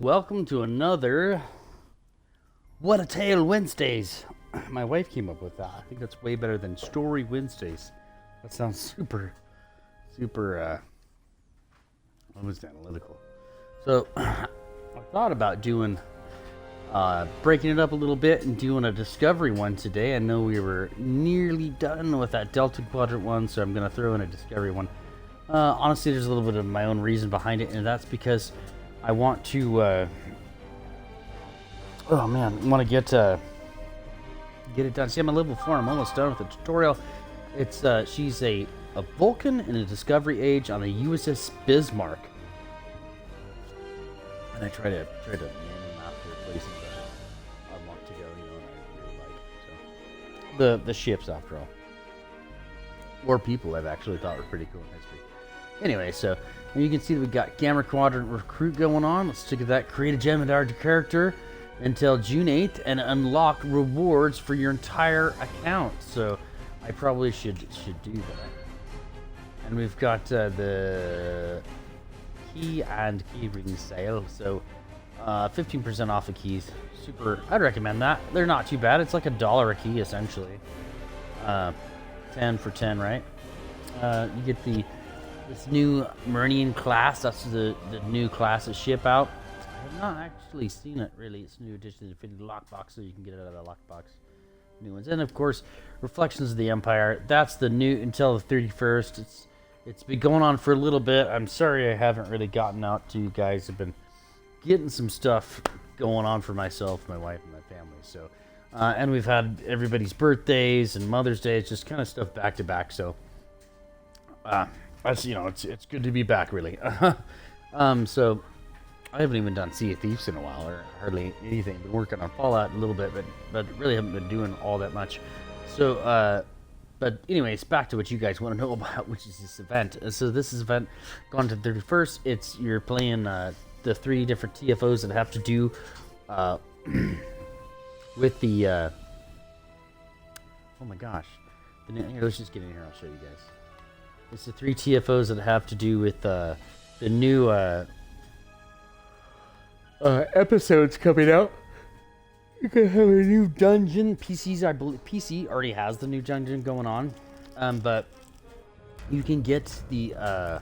Welcome to another What a Tale Wednesdays. My wife came up with that. I think that's way better than Story Wednesdays. That sounds super, almost analytical. So, I thought about breaking it up a little bit and doing a Discovery one today. I know we were nearly done with that Delta Quadrant one, so I'm going to throw in a Discovery one. Honestly, there's a little bit of my own reason behind it, and that's because I want to, want to get it done. See, I'm at level 4. I'm almost done with the tutorial. It's, she's a Vulcan in a Discovery age on a USS Bismarck. And I try to name them after places that I want to go, and I really like. So, the ships, after all. Or people I've actually thought were pretty cool in history. Anyway, so you can see that we got Gamma Quadrant Recruit going on. Let's look at that. Create a gem and add your character until June 8th and unlock rewards for your entire account. So I probably should do that. And we've got the key and keyring sale. So 15% off of keys. Super. I'd recommend that. They're not too bad. It's like $1 a key essentially. 10 for 10, right? You get this new Meridian class. That's the new class that ship out. I have not actually seen it really. It's a new addition to the Infinity Lockbox, so you can get it out of the lockbox. New ones, and of course, Reflections of the Empire. That's the new until the 31st. It's been going on for a little bit. I'm sorry I haven't really gotten out to you guys. I've been getting some stuff going on for myself, my wife, and my family. So, and we've had everybody's birthdays and Mother's Day. It's just kind of stuff back to back. So, that's, it's good to be back, really. So I haven't even done Sea of Thieves in a while, or hardly anything. Been working on Fallout a little bit, but really haven't been doing all that much. So, but anyways, back to what you guys want to know about, which is this event. So this is event gone to the 31st. You're playing the 3 different TFOs that have to do with the. Oh my gosh! Here, let's just get in here. I'll show you guys. It's the 3 TFOs that have to do with the new episodes coming out. You're gonna have a new dungeon. I believe PC already has the new dungeon going on, but you can get a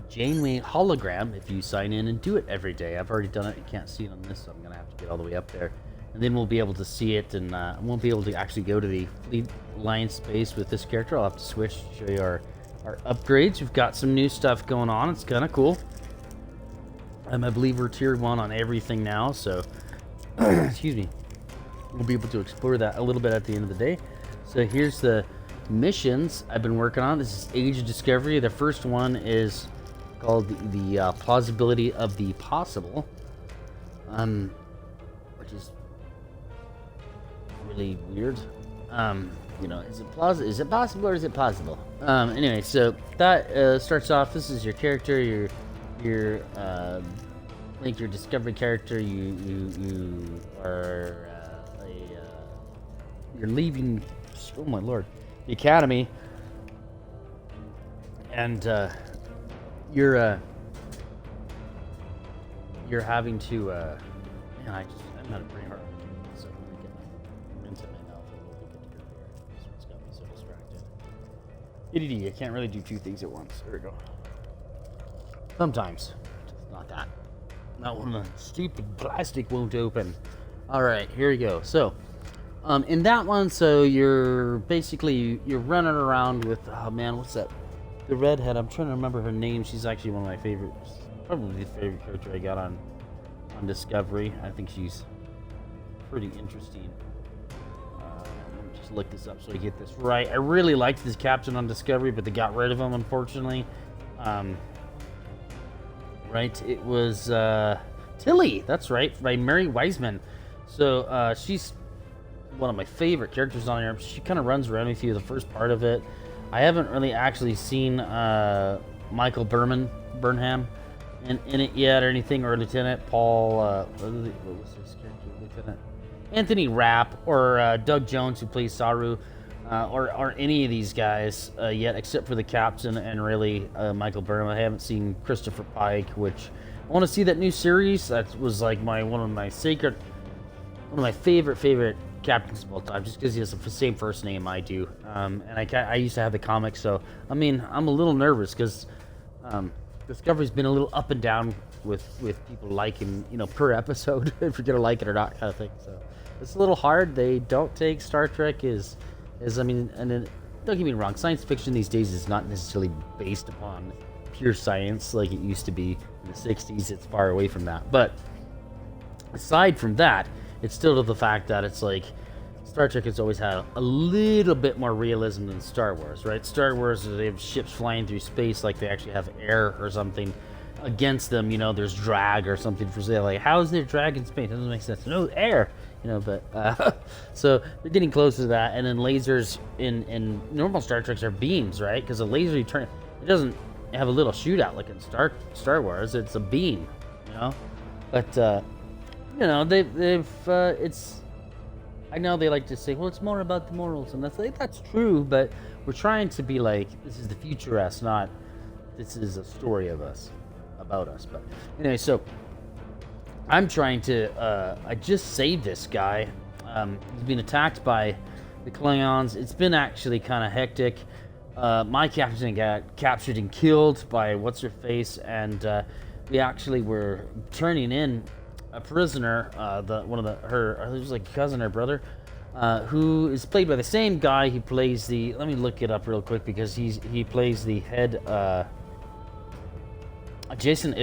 Janeway hologram if you sign in and do it every day. I've already done it. You can't see it on this, so I'm gonna have to get all the way up there, and then we'll be able to see it. And I won't be able to actually go to the Fleet Alliance base with this character. I'll have to switch to show you our upgrades. We've got some new stuff going on. It's kind of cool. I believe we're tier 1 on everything now, so excuse me. We'll be able to explore that a little bit at the end of the day. So here's the missions I've been working on. This is Age of Discovery. The first one is called the Plausibility of the Possible, which is really weird. Is it possible or is it possible? Anyway, so that starts off. This is your character. Your like your Discovery character. You are you're leaving. Oh my lord, the academy, and you're having to. Man, I'm not a brain heart. So let me get my rinse in my mouth and we'll be good to go here. This one's got me so distracted. I can't really do 2 things at once. There we go. Sometimes. Just not that. Not when the stupid plastic won't open. Alright, here we go. So, in that one, so you're basically, you're running around with, oh man, what's that? The redhead, I'm trying to remember her name. She's actually one of my favorites. Probably the favorite character I got on Discovery. I think she's pretty interesting. Let me just look this up so I get this right. I really liked this captain on Discovery, but they got rid of him, unfortunately. Right, it was Tilly. That's right, by Mary Wiseman. So she's one of my favorite characters on here. She kind of runs around with you the first part of it. I haven't really actually seen Michael Burnham in it yet or anything, or Lieutenant Paul. What was his character? Lieutenant Anthony Rapp or Doug Jones, who plays Saru. or any of these guys yet, except for the captain and really Michael Burnham. I haven't seen Christopher Pike, which I want to see that new series. That was like one of my favorite captains of all time, just because he has the same first name I do. And I used to have the comics, so I mean, I'm a little nervous because Discovery's been a little up and down with people liking, per episode, if you're gonna like it or not, kind of thing. So it's a little hard. They don't take Star Trek I mean, and then, don't get me wrong, science fiction these days is not necessarily based upon pure science like it used to be in the 60s. It's far away from that. But aside from that, it's still to the fact that it's like Star Trek has always had a little bit more realism than Star Wars, right? Star Wars, they have ships flying through space like they actually have air or something against them. There's drag or something for sale. Like, how is there drag in space? It doesn't make sense. No, air. But so they're getting close to that. And then lasers in normal Star Treks are beams, right? Because a laser, it doesn't have a little shootout like in Star Wars. It's a beam, But they've it's. I know they like to say, well, it's more about the morals, and that's true. But we're trying to be like, this is the future us, not this is a story of us, about us. But anyway, so I'm trying to. I just saved this guy. He's been attacked by the Klingons. It's been actually kind of hectic. My captain got captured and killed by what's her face, and we actually were turning in a prisoner. It was like cousin or brother, who is played by the same guy. He plays the. Let me look it up real quick because he plays the head. Jason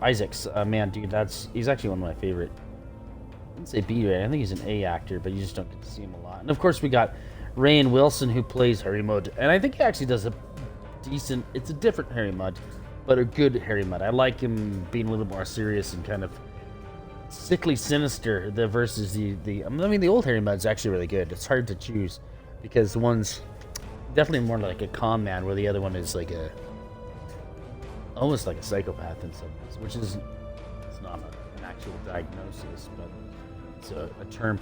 Isaacs, man, dude, he's actually one of my favorite. I wouldn't say B rated. I think he's an A actor, but you just don't get to see him a lot. And of course, we got Rainn Wilson, who plays Harry Mudd, and I think he actually does a decent. It's a different Harry Mudd, but a good Harry Mudd. I like him being a little more serious and kind of sickly sinister. Versus the old Harry Mudd's actually really good. It's hard to choose because one's definitely more like a calm man, where the other one is like almost like a psychopath in some ways, which is it's not an actual diagnosis, but it's a term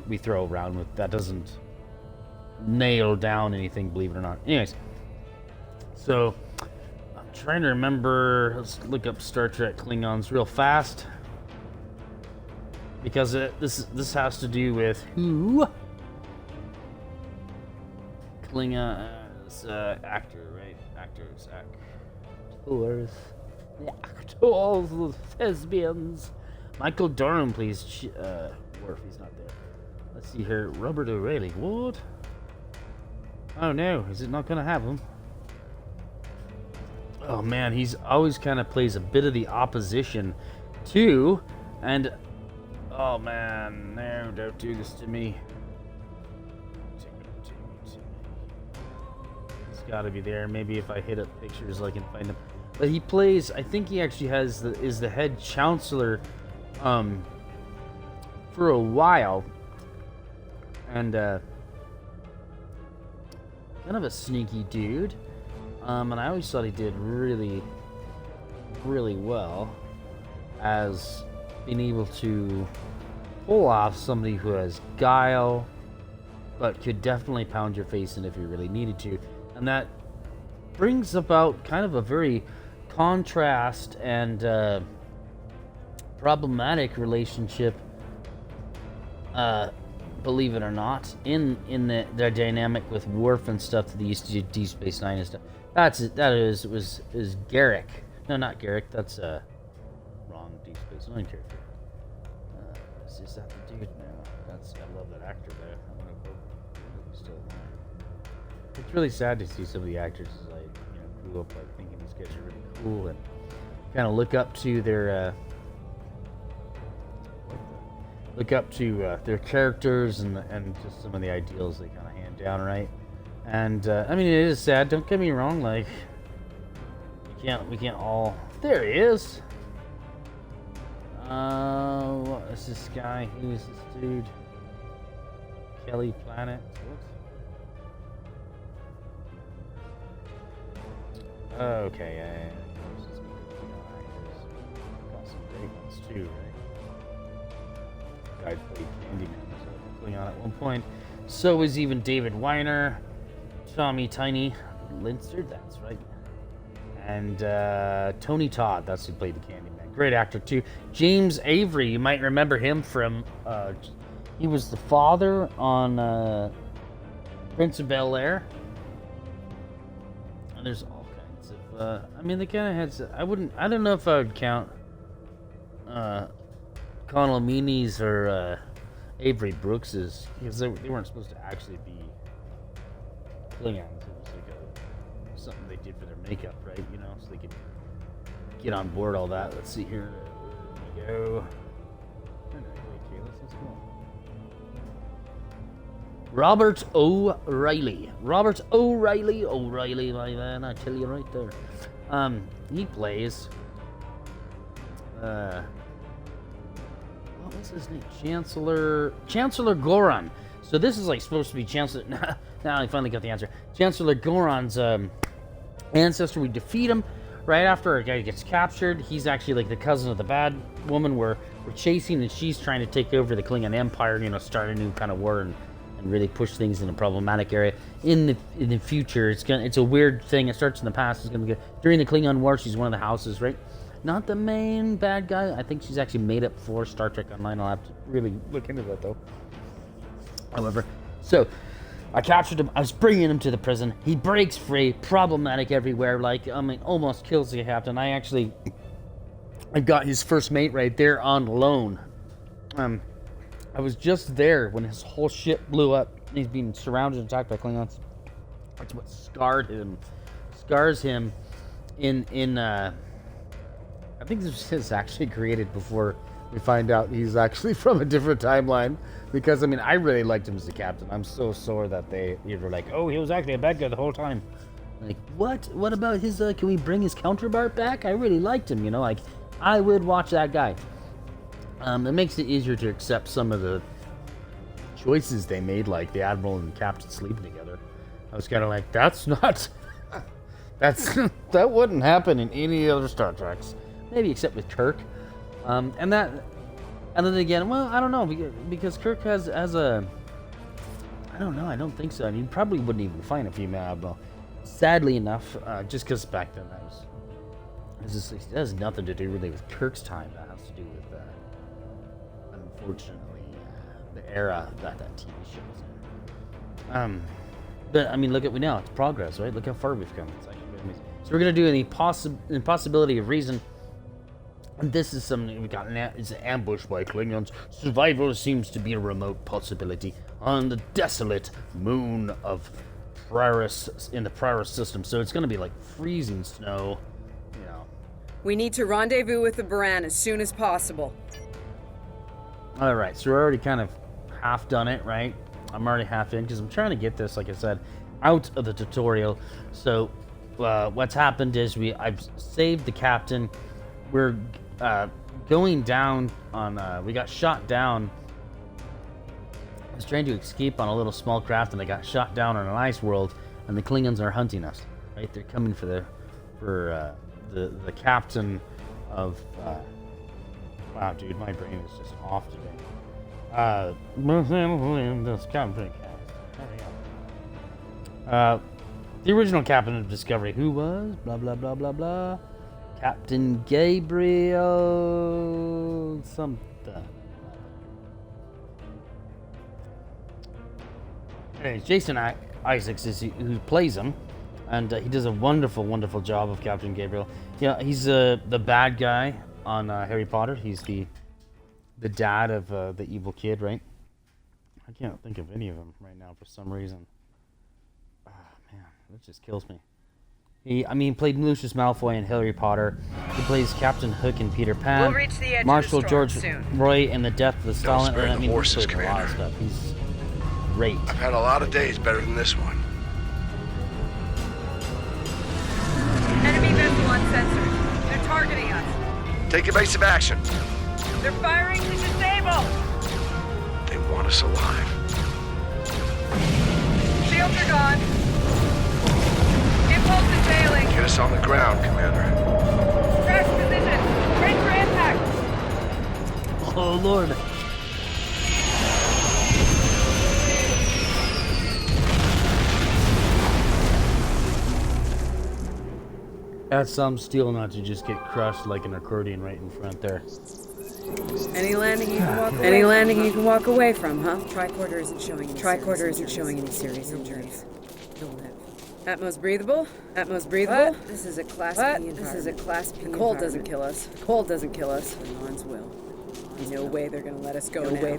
we throw around with that doesn't nail down anything, believe it or not. Anyways, so I'm trying to remember. Let's look up Star Trek Klingons real fast because this has to do with who Klingon actor, right? Actors. The actors, the thespians. Michael Dorn plays Worf. He's not there. Let's see here. Robert O'Reilly. What? Oh no, is it not gonna have him? Oh man, he's always kind of plays a bit of the opposition too, and oh man, no, don't do this to me. It's gotta be there. Maybe if I hit up pictures, I can find him. But he plays. I think he actually is the head chancellor, for a while, and kind of a sneaky dude. And I always thought he did really, really well as being able to pull off somebody who has guile, but could definitely pound your face in if you really needed to, and that brings about kind of a very contrast and problematic relationship, believe it or not, in the dynamic with Worf and stuff that they used to do Deep Space Nine and stuff. That is Garrick. No, not Garrick. That's wrong Deep Space Nine character. Is that the dude? No, I love that actor there. I want to hope he's still alive. It's really sad to see some of the actors grew up thinking these guys are really cool and kind of look up to their characters and just some of the ideals they kind of hand down, right? And I mean, it is sad. Don't get me wrong. Like, we can't all. There he is. What is this guy? Who is this dude? Kelly Planet. What? Okay, yeah. Got some great ones too, right? Guy played Candyman, so Klingon at one point. So is even David Weiner, Tommy Tiny Linster, that's right. And Tony Todd, that's who played the Candyman. Great actor too. James Avery, you might remember him from. He was the father on Prince of Bel-Air. And there's all kinds of. I mean, they kind of had. I don't know if I would count Connell Meaney's or Avery Brooks's, because they weren't supposed to actually be Klingons. It was like something they did for their makeup, right? You know, so they could get on board all that. Let's see here. There we go. Okay, let's go. Robert O'Reilly. O'Reilly, my man. I tell you right there. He plays. What was his name? Chancellor Goron. So this is like supposed to be Chancellor. Now I finally got the answer. Chancellor Goron's ancestor. We defeat him right after a guy gets captured. He's actually like the cousin of the bad woman we're chasing, and she's trying to take over the Klingon Empire. You know, start a new kind of war and really push things in a problematic area. In the future, it's a weird thing. It starts in the past. It's gonna be during the Klingon War. She's one of the houses, right? Not the main bad guy. I think she's actually made up for Star Trek Online. I'll have to really look into that, though. However, so I captured him. I was bringing him to the prison. He breaks free. Problematic everywhere. Like, I mean, almost kills the captain. I got his first mate right there on loan. I was just there when his whole ship blew up. He's being surrounded and attacked by Klingons. That's what scars him in I think this is actually created before we find out he's actually from a different timeline. Because, I mean, I really liked him as a captain. I'm so sore that they were like, oh, he was actually a bad guy the whole time. Like, what? What about his, can we bring his counterpart back? I really liked him, you know? Like, I would watch that guy. It makes it easier to accept some of the choices they made, like the Admiral and the Captain sleeping together. I was kind of like, that's not... that wouldn't happen in any other Star Treks. Maybe except with Kirk, and then again, well, I don't know, because Kirk has a, I don't know, I don't think so. I mean, you probably wouldn't even find a female admiral. Sadly enough, just because back then it has nothing to do really with Kirk's time. That has to do with, unfortunately, the era that TV show was in. But I mean, look at we now. It's progress, right? Look how far we've come. It's actually amazing. So we're gonna do an impossibility of reason. And this is something we got. It's an ambush by Klingons. Survival seems to be a remote possibility on the desolate moon of Polaris in the Polaris system. So it's going to be like freezing snow, you know. We need to rendezvous with the Baran as soon as possible. All right, so we're already kind of half done it, right? I'm already half in because I'm trying to get this, like I said, out of the tutorial. So what's happened is I've saved the captain. We're going down on, we got shot down. I was trying to escape on a little small craft, and I got shot down on an ice world, and the Klingons are hunting us, right? They're coming for the captain of, wow, dude, my brain is just off today. The original captain of Discovery, who was, blah, blah, blah, blah, blah. Captain Gabriel something. Anyways, Jason Isaacs is who plays him, and he does a wonderful, wonderful job of Captain Gabriel. Yeah, he's the bad guy on Harry Potter. He's the dad of the evil kid, right? I can't think of any of them right now for some reason. Ah, man, that just kills me. He played Lucius Malfoy in Harry Potter. He plays Captain Hook in Peter Pan. We'll reach the edge Marshal of the storm George soon. Roy in The Death of the Stalin. spare the horses, he plays a lot of Commander. stuff. He's great. I've had a lot of days better than this one. Enemy vessel uncensored. They're targeting us. Take evasive action. They're firing to disable. They want us alive. Shields are gone. Impulse is failing. Get us on the ground, Commander. Crash position. Ready for impact. Oh, Lord. Got some steel not to just get crushed like an accordion right in front there. Any landing you can walk away Any landing you can walk away from, huh? Tricorder isn't showing any serious injuries. You'll live. Atmos breathable? Atmos breathable? What? This is a Class B This is a Class P. The Cold doesn't kill us. The cold doesn't kill us. The Mons will. There's no way they're gonna let us go now. We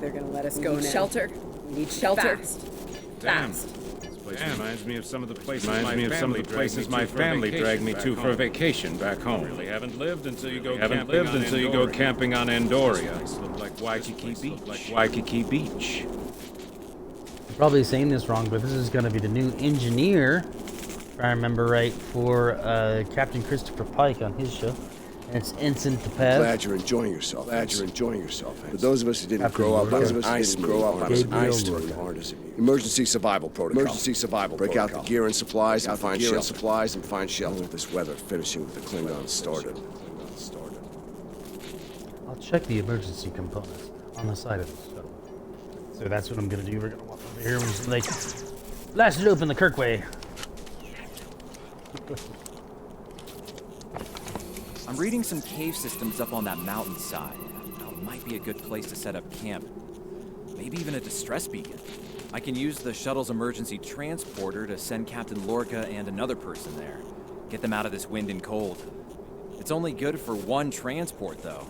need shelter. We need shelter. Damn. Fast. This place reminds me of some of the places my family dragged me to for a vacation back home. Really haven't lived until you go camping on Andoria. Look like Waikiki Beach. I'm probably saying this wrong, but this is going to be the new engineer, if I remember right, for Captain Christopher Pike on his show. And it's Ensign Topaz. Glad you're enjoying yourself. For those of us who didn't grow up, aren't as immune. Emergency survival protocol. Break out the gear and supplies and find shelter. With this weather finishing with the Klingons started. I'll check the emergency components on the side of the shuttle. So that's what I'm going to do. We're going to walk over here and just like blast it open the Kirkway. I'm reading some cave systems up on that mountainside. Now, it might be a good place to set up camp. Maybe even a distress beacon. I can use the shuttle's emergency transporter to send Captain Lorca and another person there. Get them out of this wind and cold. It's only good for one transport, though.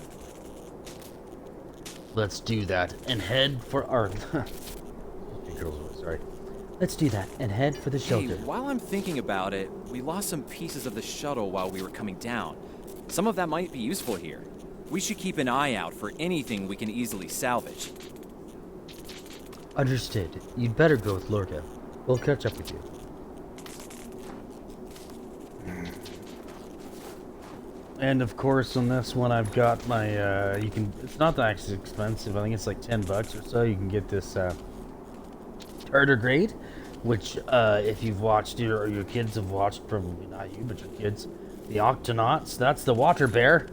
Let's do that and head for our... Sorry. Let's do that and head for the shelter. Hey, while I'm thinking about it, we lost some pieces of the shuttle while we were coming down. Some of that might be useful here. We should keep an eye out for anything we can easily salvage. Understood. You'd better go with Lorca. We'll catch up with you. And of course, on this one, I've got my, it's not that actually expensive. I think it's like $10 or so. You can get this, tardigrade, which, if you've watched it or your kids have watched, probably not you, but your kids, the Octonauts, that's the water bear.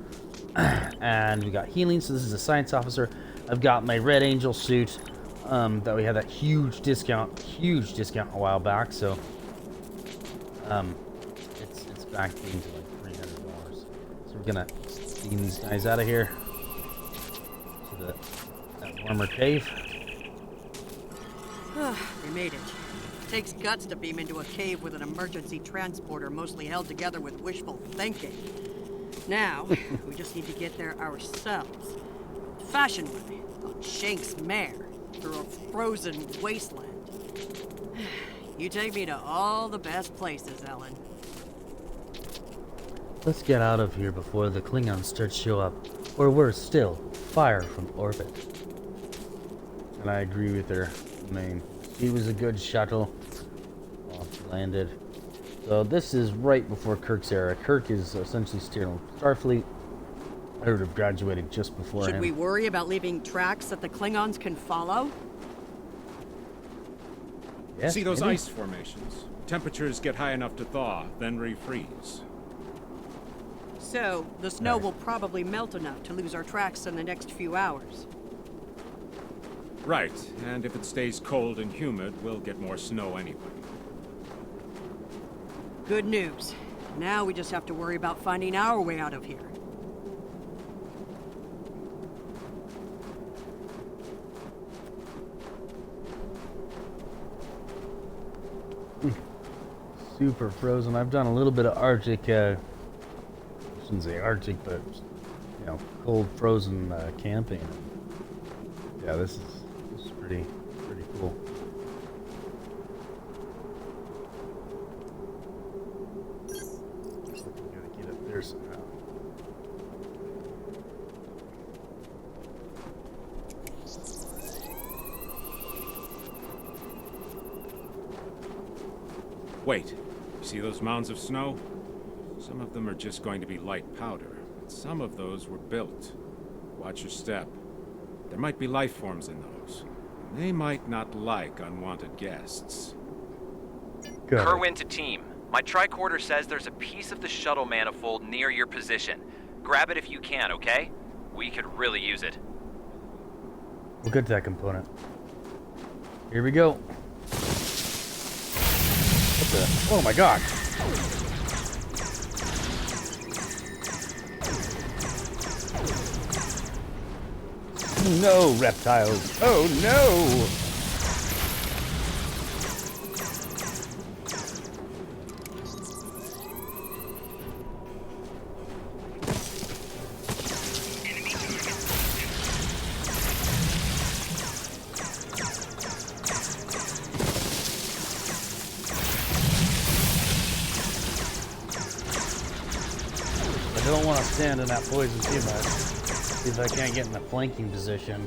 And we got healing, so this is a science officer. I've got my Red Angel suit, that we had that huge discount a while back, so, it's back into like $300. So we're gonna steam these guys out of here to that warmer cave. We made it. Takes guts to beam into a cave with an emergency transporter mostly held together with wishful thinking. Now, we just need to get there ourselves. Fashion way, on Shank's mare, through a frozen wasteland. You take me to all the best places, Ellen. Let's get out of here before the Klingons start to show up. Or worse still, fire from orbit. And I agree with her. I mean, he was a good shuttle. Landed. So this is right before Kirk's era. Kirk is essentially steering Starfleet. I would have graduated just before him. Should we worry about leaving tracks that the Klingons can follow? Yes, See those maybe. ice formations? Temperatures get high enough to thaw, then refreeze. So, the snow will probably melt enough to lose our tracks in the next few hours. Right, and if it stays cold and humid, we'll get more snow anyway. Good news. Now we just have to worry about finding our way out of here. Super frozen. I've done a little bit of Arctic, I shouldn't say Arctic, but, you know, cold frozen camping. Yeah, this is pretty cool. Gotta get up there somehow. Wait, you see those mounds of snow? Some of them are just going to be light powder, but some of those were built. Watch your step. There might be life forms in those. They might not like unwanted guests. Good. Kerwin to team. My tricorder says there's a piece of the shuttle manifold near your position. Grab it if you can, okay? We could really use it. We'll get to that component. Here we go. What the? Oh my god. No, reptiles. Oh no! I don't want to stand in that poison too much. See if I can't get in a flanking position.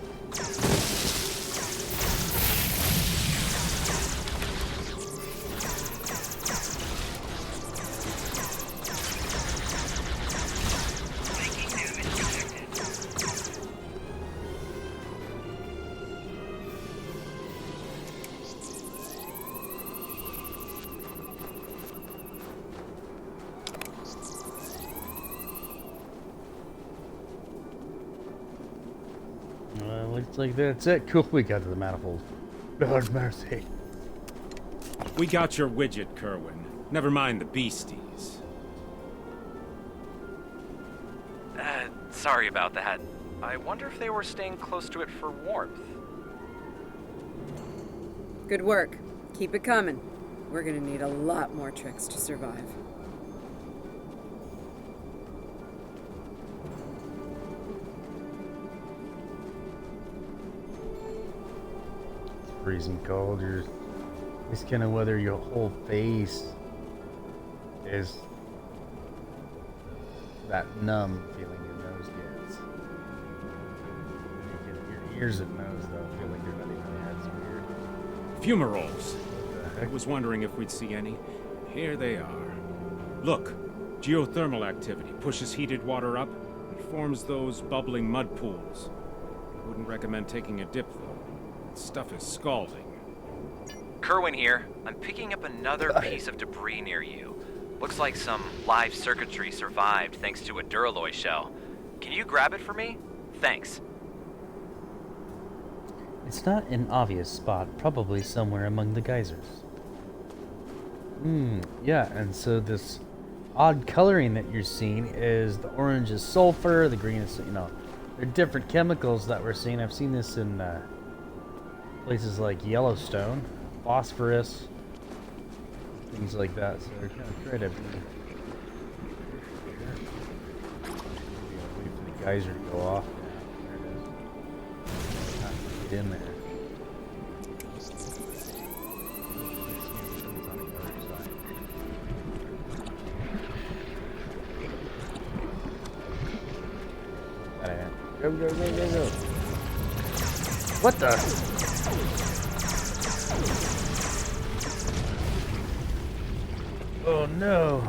Looks like that's it. Cool, we got to the manifold. Lord mercy. We got your widget, Kerwin. Never mind the beasties. Sorry about that. I wonder if they were staying close to it for warmth. Good work. Keep it coming. We're gonna need a lot more tricks to survive. Freezing cold. You're it's kind of whether your whole face is that numb feeling your nose gets. Your ears and nose though feel like you're not even head's weird. Fumaroles. What the I heck? was wondering if we'd see any. Here they are. Look, geothermal activity pushes heated water up and forms those bubbling mud pools. Wouldn't recommend taking a dip though. Stuff is scalding. Kerwin here. I'm picking up another piece of debris near you. Looks like some live circuitry survived thanks to a Duralloy shell. Can you grab it for me? Thanks. It's not an obvious spot, probably somewhere among the geysers. Yeah, and so this odd coloring that you're seeing is the orange is sulfur, the green is, they're different chemicals that we're seeing. I've seen this in places like Yellowstone, phosphorus, things like that. So they're kind of trying to wait for the geyser to go off. There it is. Get in there. Go, go, go, go, go. What the? Oh no!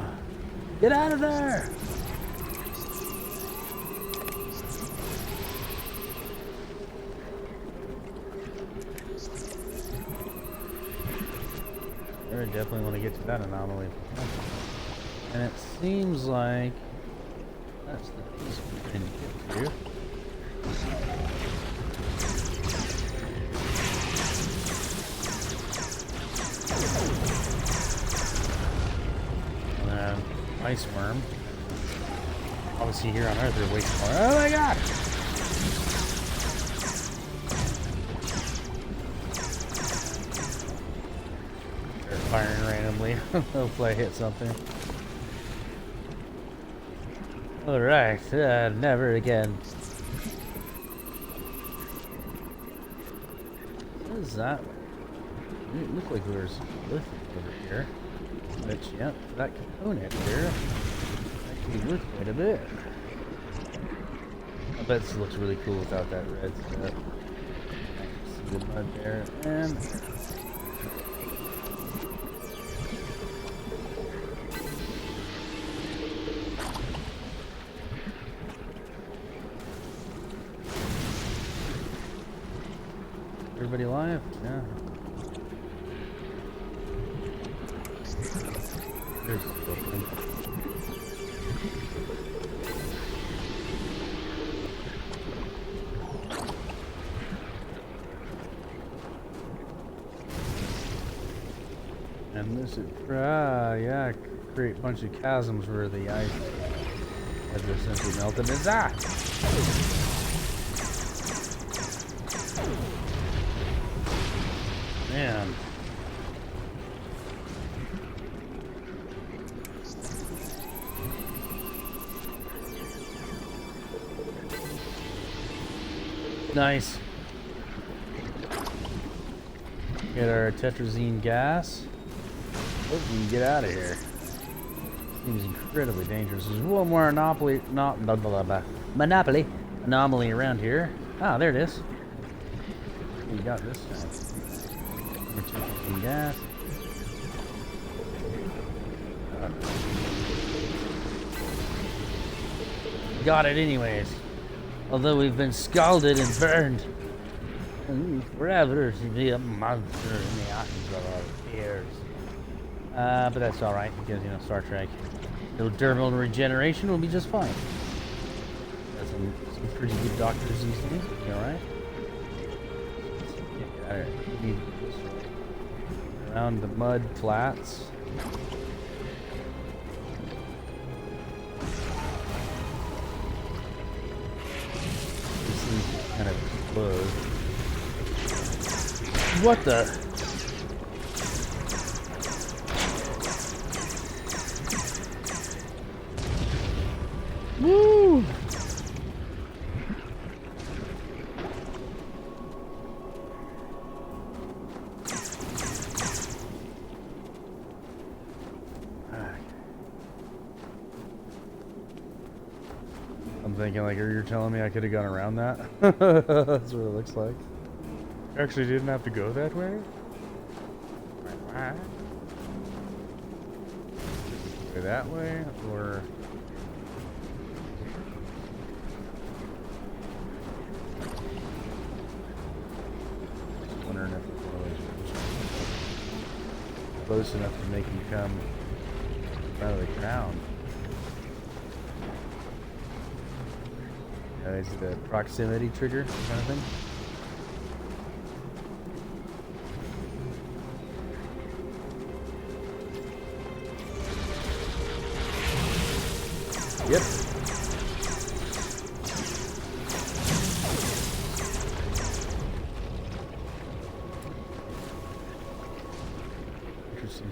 Get out of there! I definitely want to get to that anomaly. And it seems like that's the piece we're going to get to. Ice worm. Obviously here on Earth they're way more. Oh my god! They're firing randomly. Hopefully I hit something. Alright, never again. What is that? It looked like there was lithium over here. But yep, that component there actually worth quite a bit. I bet this looks really cool without that red stuff. See the mud there, and everybody alive? Yeah. There's the opening. And this is, yeah, create a bunch of chasms where the ice has essentially melted. Is that? man. Nice. Get our tetrazine gas. Oh, we can get out of here. Seems incredibly dangerous. There's one more monopoly anomaly around here. Ah, there it is. We got this time. More tetrazine gas. Got it anyways. Although we've been scalded and burned forever to be a monster in the eyes of our peers. But that's alright because, you know, Star Trek. Little dermal regeneration will be just fine. Got some pretty good doctors these days. Be alright. Around the mud flats. Kind of explode. What the? Woo! I'm thinking, like, you're telling me I could have gone around that? That's what it looks like. Actually didn't have to go that way? Go that way, or... Just wondering if it's close enough to make you come out of the ground. Is it a proximity trigger kind of thing? Yep. Interesting.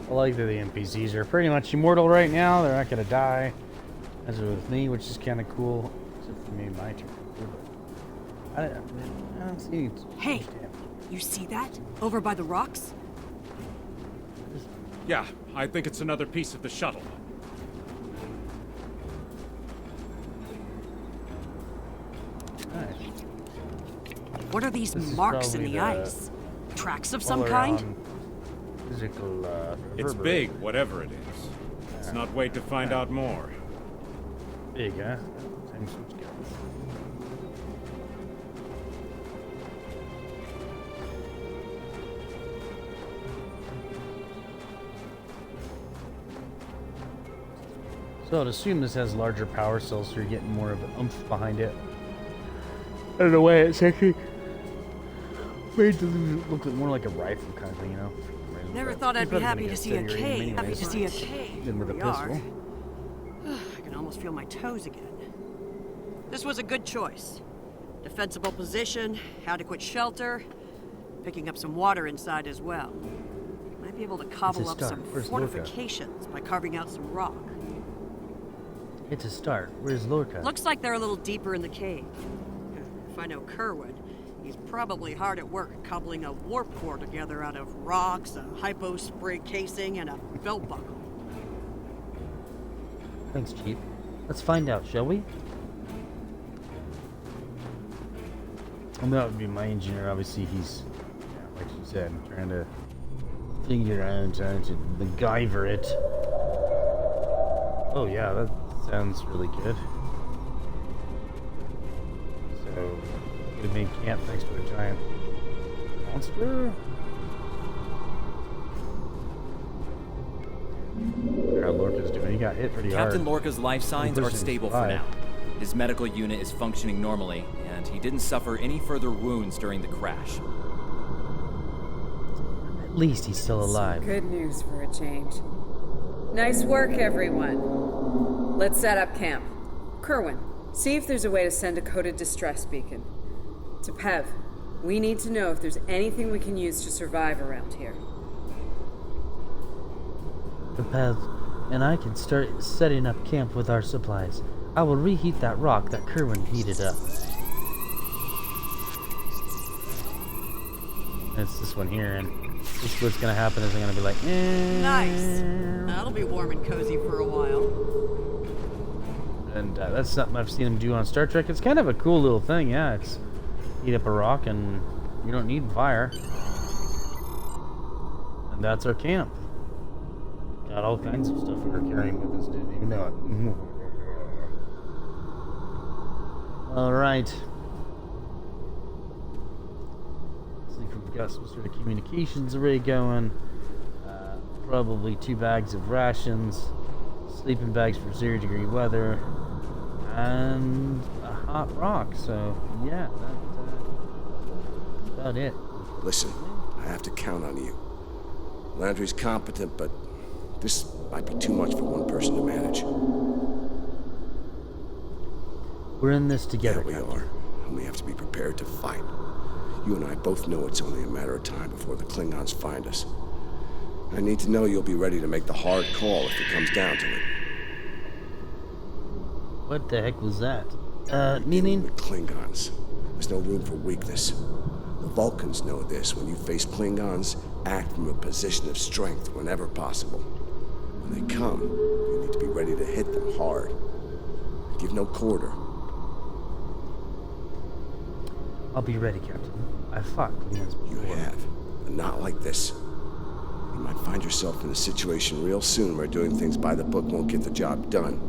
I like that the NPCs are pretty much immortal right now. They're not gonna die, as with me, which is kind of cool. Except for me, my turn. I don't see. Hey, you see that? Over by the rocks? Yeah, I think it's another piece of the shuttle. Nice. What are these This is marks in probably the ice? Tracks of some kind? Physical. It's big, whatever it is. Let's not wait to find out more. Big, huh? Same switch guns. So I'd assume this has larger power cells, so you're getting more of an oomph behind it. And in a way, it's actually made to look more like a rifle kind of thing, you know? Never thought I'd be happy to see a cave. Happy to see a Than cave. with a We are. pistol. I can almost feel my toes again. This was a good choice. Defensible position, adequate shelter, picking up some water inside as well. Might be able to cobble up start. some Where's Lorca? fortifications by carving out some rock. It's a start. Where's Lorca? Looks like they're a little deeper in the cave. If I know Kerwood, he's probably hard at work cobbling a warp core together out of rocks, a hypo spray casing, and a belt buckle. Thanks, Chief. Let's find out, shall we? And that would be my engineer. Obviously, he's, yeah, like you said, trying to figure out how to MacGyver it. Oh, yeah, that sounds really good. So, we made camp next to a giant monster. How Lorca's doing? He got hit pretty hard. Captain Lorca's life signs are stable for now. His medical unit is functioning normally, and he didn't suffer any further wounds during the crash. At least he's still alive. Good news for a change. Nice work, everyone. Let's set up camp. Kerwin, see if there's a way to send a coded distress beacon. To Pev, we need to know if there's anything we can use to survive around here. Pev and I can start setting up camp with our supplies. I will reheat that rock that Kerwin heated up. It's this one here, and this what's gonna happen is I'm gonna be like, Nice. That'll be warm and cozy for a while. And that's something I've seen him do on Star Trek. It's kind of a cool little thing, yeah. It's heat up a rock, and you don't need fire. And that's our camp. Got all kinds of stuff we were carrying with us, didn't even know it. Alright. Looks like we've got some sort of communications array going. Probably 2 bags of rations, sleeping bags for 0-degree weather, and a hot rock. So, yeah, that's about it. Listen, I have to count on you. Landry's competent, but this might be too much for one person to manage. We're in this together, Yeah, we are. And we have to be prepared to fight. You and I both know it's only a matter of time before the Klingons find us. I need to know you'll be ready to make the hard call if it comes down to it. What the heck was that? Meaning? With Klingons. There's no room for weakness. The Vulcans know this. When you face Klingons, act from a position of strength whenever possible. When they come, you need to be ready to hit them hard. Give no quarter. I'll be ready, Captain. I fought Klingons before. You have, but not like this. You might find yourself in a situation real soon where doing things by the book won't get the job done.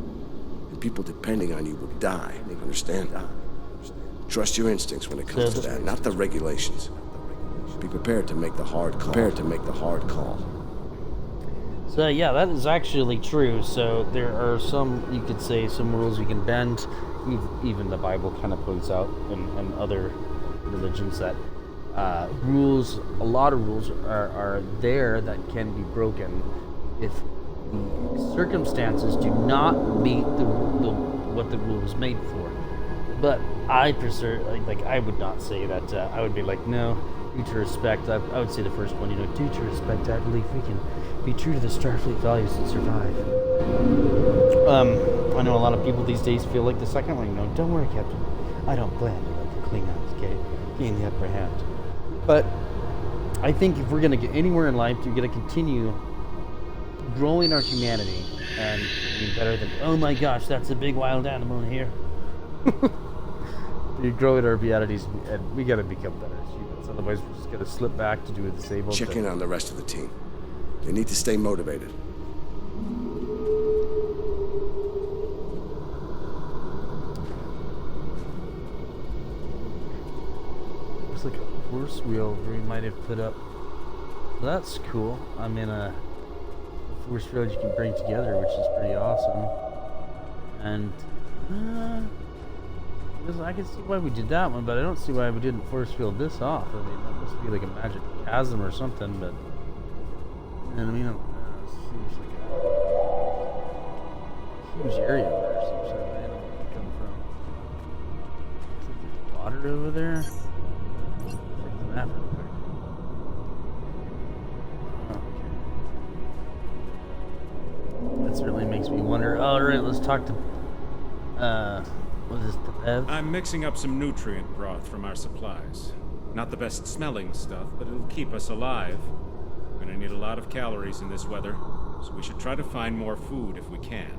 And people depending on you will die. You understand? Trust your instincts when it comes to that, not the regulations. Be prepared to make the hard call. So yeah, that is actually true. So there are some, you could say, some rules you can bend. Even the Bible kind of points out, and other religions, that rules, a lot of rules are there that can be broken if the circumstances do not meet what the rule was made for. But I prefer, like I would not say that. I would be like, no, due to respect. I would say the first one, due to respect, I believe we can be true to the Starfleet values and survive. I know a lot of people these days feel like the second one. Don't worry, Captain. I don't plan to let the Klingons gain the upper hand. But I think if we're going to get anywhere in life, you're going to continue growing our humanity and being better than, oh my gosh, that's a big wild animal in here. You grow in our realities, and we got to become better as humans. Otherwise, we're just going to slip back to do the same old thing. Check in on the rest of the team. They need to stay motivated. Looks like a horse wheel we might have put up. Well, that's cool. I mean, a force field you can bring together, which is pretty awesome. And I can see why we did that one, but I don't see why we didn't force field this off. I mean, that must be like a magic chasm or something, but you know what I mean? It seems like a huge area there. Seems like I don't know where it come from. Looks like there's water over there. Check the map real quick. Okay. That certainly makes me wonder. All right, let's talk to what is the Pev? I'm mixing up some nutrient broth from our supplies. Not the best smelling stuff, but it'll keep us alive. We're gonna need a lot of calories in this weather, so we should try to find more food if we can.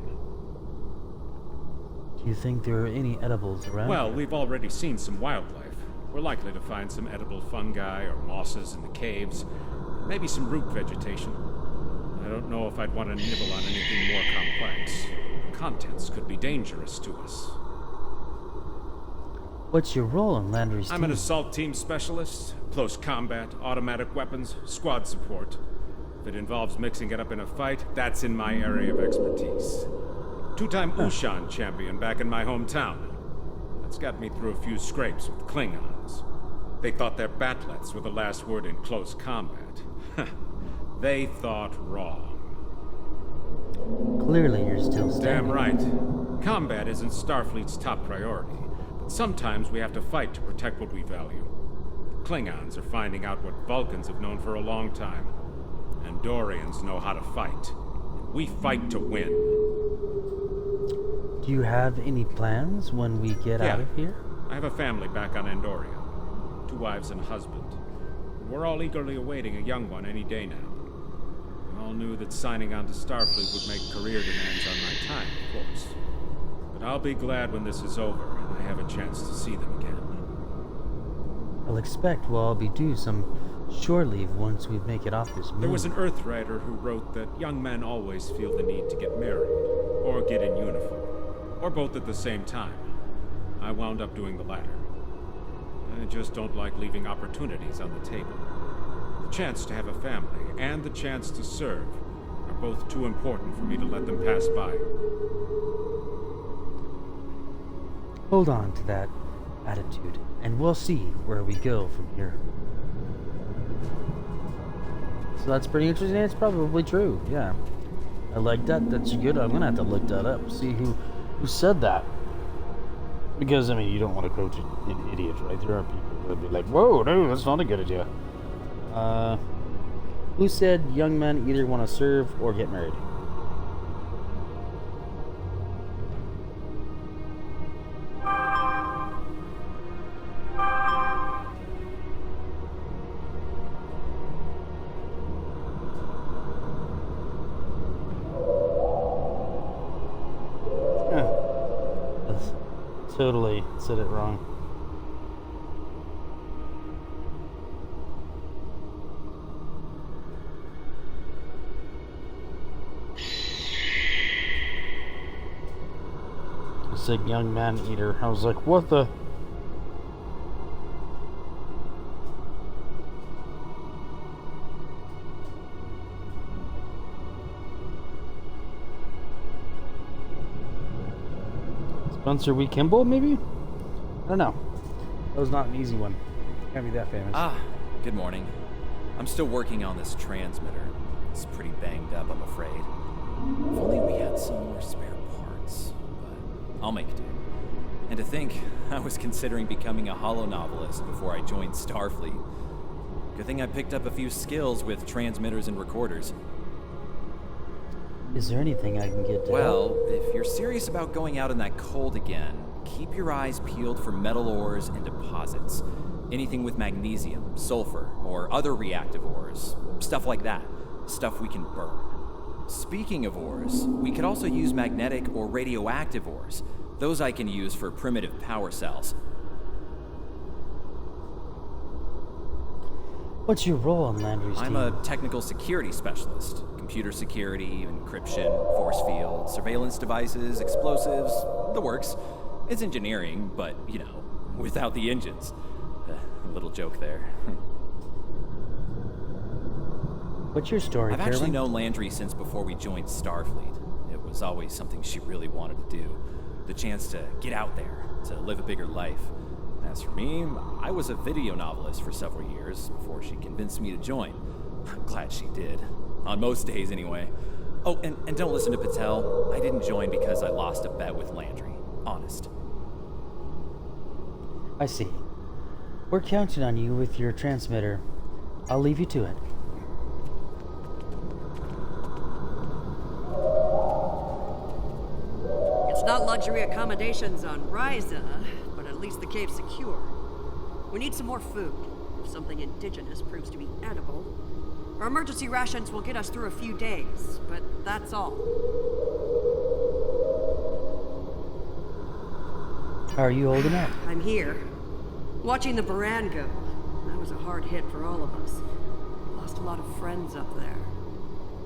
Do you think there are any edibles around? Well, we've already seen some wildlife. We're likely to find some edible fungi or mosses in the caves. Maybe some root vegetation. I don't know if I'd want to nibble on anything more complex. Contents could be dangerous to us. What's your role in Landry's team? I'm an assault team specialist, close combat, automatic weapons, squad support. If it involves mixing it up in a fight, that's in my area of expertise. Two-time Ushan champion back in my hometown. That's got me through a few scrapes with Klingons. They thought their batlets were the last word in close combat. They thought wrong. Clearly, you're still standing. Damn right. Combat isn't Starfleet's top priority, but sometimes we have to fight to protect what we value. The Klingons are finding out what Vulcans have known for a long time. Andorians know how to fight. We fight to win. Do you have any plans when we get out of here? I have a family back on Andoria. 2 wives and a husband. We're all eagerly awaiting a young one any day now. We all knew that signing on to Starfleet would make career demands on my time, of course. But I'll be glad when this is over and I have a chance to see them again. I'll expect we'll all be due some shore leave once we make it off this moon. There was an Earthrider who wrote that young men always feel the need to get married, or get in uniform, or both at the same time. I wound up doing the latter. I just don't like leaving opportunities on the table. The chance to have a family and the chance to serve are both too important for me to let them pass by. Hold on to that attitude, and we'll see where we go from here. So that's pretty interesting. It's probably true. Yeah, I like that. That's good. I'm gonna have to look that up. See who said that. Because I mean, you don't want to quote an idiot, right? There are people that'll be like, "Whoa, no, that's not a good idea." Who said young men either want to serve or get married? Totally said it wrong. I said young man eater. I was like, what the? Spencer W. Kimball, maybe? I don't know. That was not an easy one. Can't be that famous. Ah, good morning. I'm still working on this transmitter. It's pretty banged up, I'm afraid. If only we had some more spare parts. But I'll make do. And to think, I was considering becoming a holonovelist before I joined Starfleet. Good thing I picked up a few skills with transmitters and recorders. Is there anything I can get to Well, if you're serious about going out in that cold again, keep your eyes peeled for metal ores and deposits. Anything with magnesium, sulfur, or other reactive ores. Stuff like that. Stuff we can burn. Speaking of ores, we could also use magnetic or radioactive ores. Those I can use for primitive power cells. What's your role on Landry's team? I'm a technical security specialist. Computer security, encryption, force field, surveillance devices, explosives, the works. It's engineering, but, you know, without the engines. A little joke there. What's your story, I've actually Kerwin? known Landry since before we joined Starfleet. It was always something she really wanted to do. The chance to get out there, to live a bigger life. As for me, I was a video novelist for several years before she convinced me to join. I'm glad she did. On most days, anyway. Oh, and don't listen to Patel. I didn't join because I lost a bet with Landry. Honest. I see. We're counting on you with your transmitter. I'll leave you to it. It's not luxury accommodations on Ryza, but at least the cave's secure. We need some more food. If something indigenous proves to be edible, our emergency rations will get us through a few days, but that's all. How are you holding up? I'm here, watching the Baran go. That was a hard hit for all of us. Lost a lot of friends up there.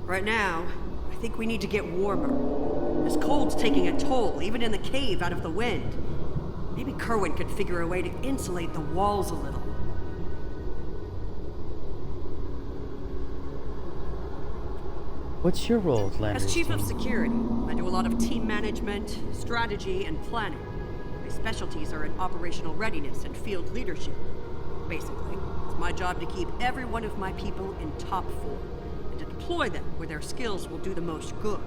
Right now, I think we need to get warmer. This cold's taking a toll, even in the cave out of the wind. Maybe Kerwin could figure a way to insulate the walls a little. What's your role, Landry's As Chief team? of Security, I do a lot of team management, strategy, and planning. My specialties are in operational readiness and field leadership. Basically, it's my job to keep every one of my people in top form, and to deploy them where their skills will do the most good.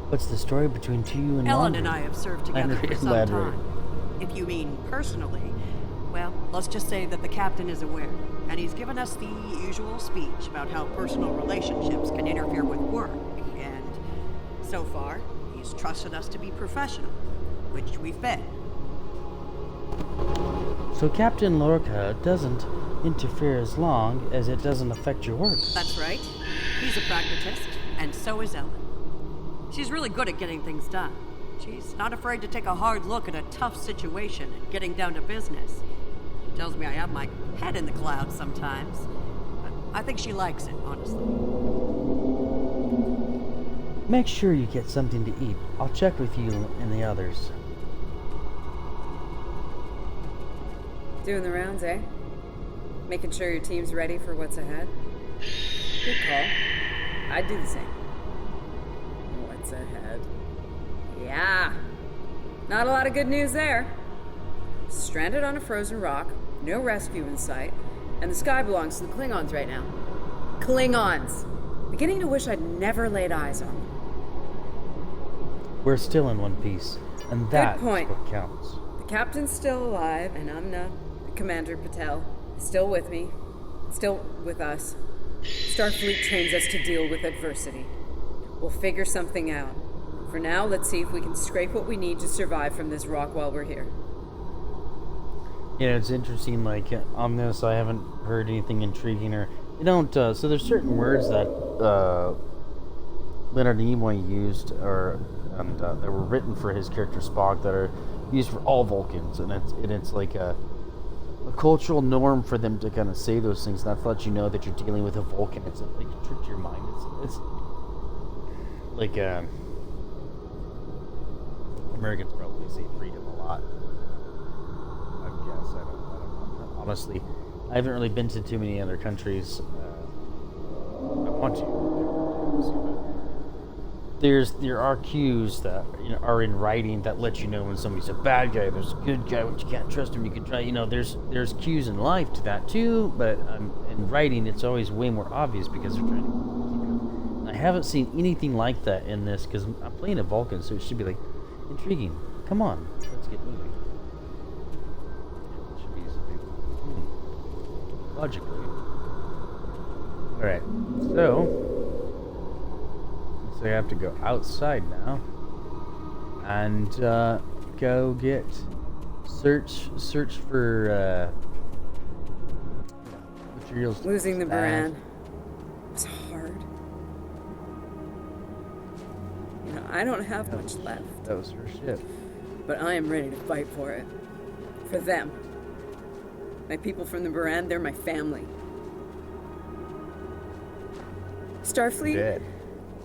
What's the story between you and Ellen Laundry? and I have served together Landry for and some Landry. time. If you mean personally, well, let's just say that the captain is aware, and he's given us the usual speech about how personal relationships can interfere with work, and so far, he's trusted us to be professional, which we've been. So Captain Lorca doesn't interfere as long as it doesn't affect your work. That's right. He's a pragmatist, and so is Ellen. She's really good at getting things done. She's not afraid to take a hard look at a tough situation and getting down to business. She tells me I have my head in the clouds sometimes, but I think she likes it, honestly. Make sure you get something to eat. I'll check with you and the others. Doing the rounds, eh? Making sure your team's ready for what's ahead? Good call. I'd do the same. What's ahead? Yeah. Not a lot of good news there. Stranded on a frozen rock, no rescue in sight, and the sky belongs to the Klingons right now. Klingons! Beginning to wish I'd never laid eyes on them. We're still in one piece, and that's point. what counts. The captain's still alive, and Umna, Commander Patel, is still with me, still with us. Starfleet trains us to deal with adversity. We'll figure something out. For now, let's see if we can scrape what we need to survive from this rock while we're here. Yeah, it's interesting, like, on this, I haven't heard anything intriguing, or, you don't, so there's certain words that, Leonard Nimoy used, and that were written for his character Spock, that are used for all Vulcans, and it's like a cultural norm for them to kind of say those things, not to let you know that you're dealing with a Vulcan. It's like a trick to your mind. It's like, Americans probably say freedom a lot. I guess, I don't know. Honestly, I haven't really been to too many other countries. I want to. There are cues that are in writing that let you know when somebody's a bad guy. There's a good guy, but you can't trust him. You can try. There's cues in life to that too, but in writing, it's always way more obvious because they're trying to. I haven't seen anything like that in this because I'm playing a Vulcan, so it should be like intriguing. Come on, let's get moving. It should be something logically. All right, so I have to go outside now and go get search for materials. Losing the Baran was hard. I don't have much left. That was her ship. But I am ready to fight for it. For them. My people from the Baran, they're my family. Starfleet, Dead.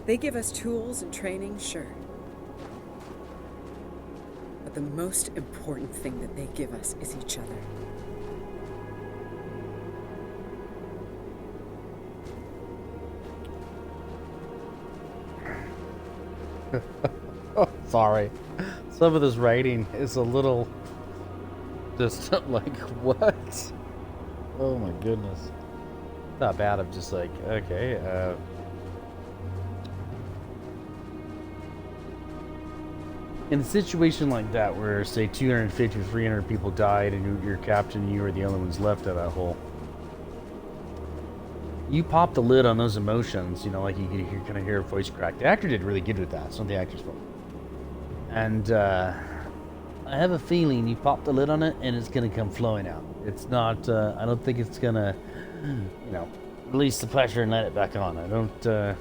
they give us tools and training, sure. But the most important thing that they give us is each other. Oh, sorry. Some of this writing is a little just like, what? Oh my goodness. Not bad. I'm just like, okay, in a situation like that where, say, 250 or 300 people died and you're captain and you were the only ones left of that hole, you pop the lid on those emotions, like you can kind of hear a voice crack. The actor did really good with that. It's not the actor's fault. And I have a feeling you pop the lid on it and it's going to come flowing out. It's not, I don't think it's going to, release the pressure and let it back on. I don't,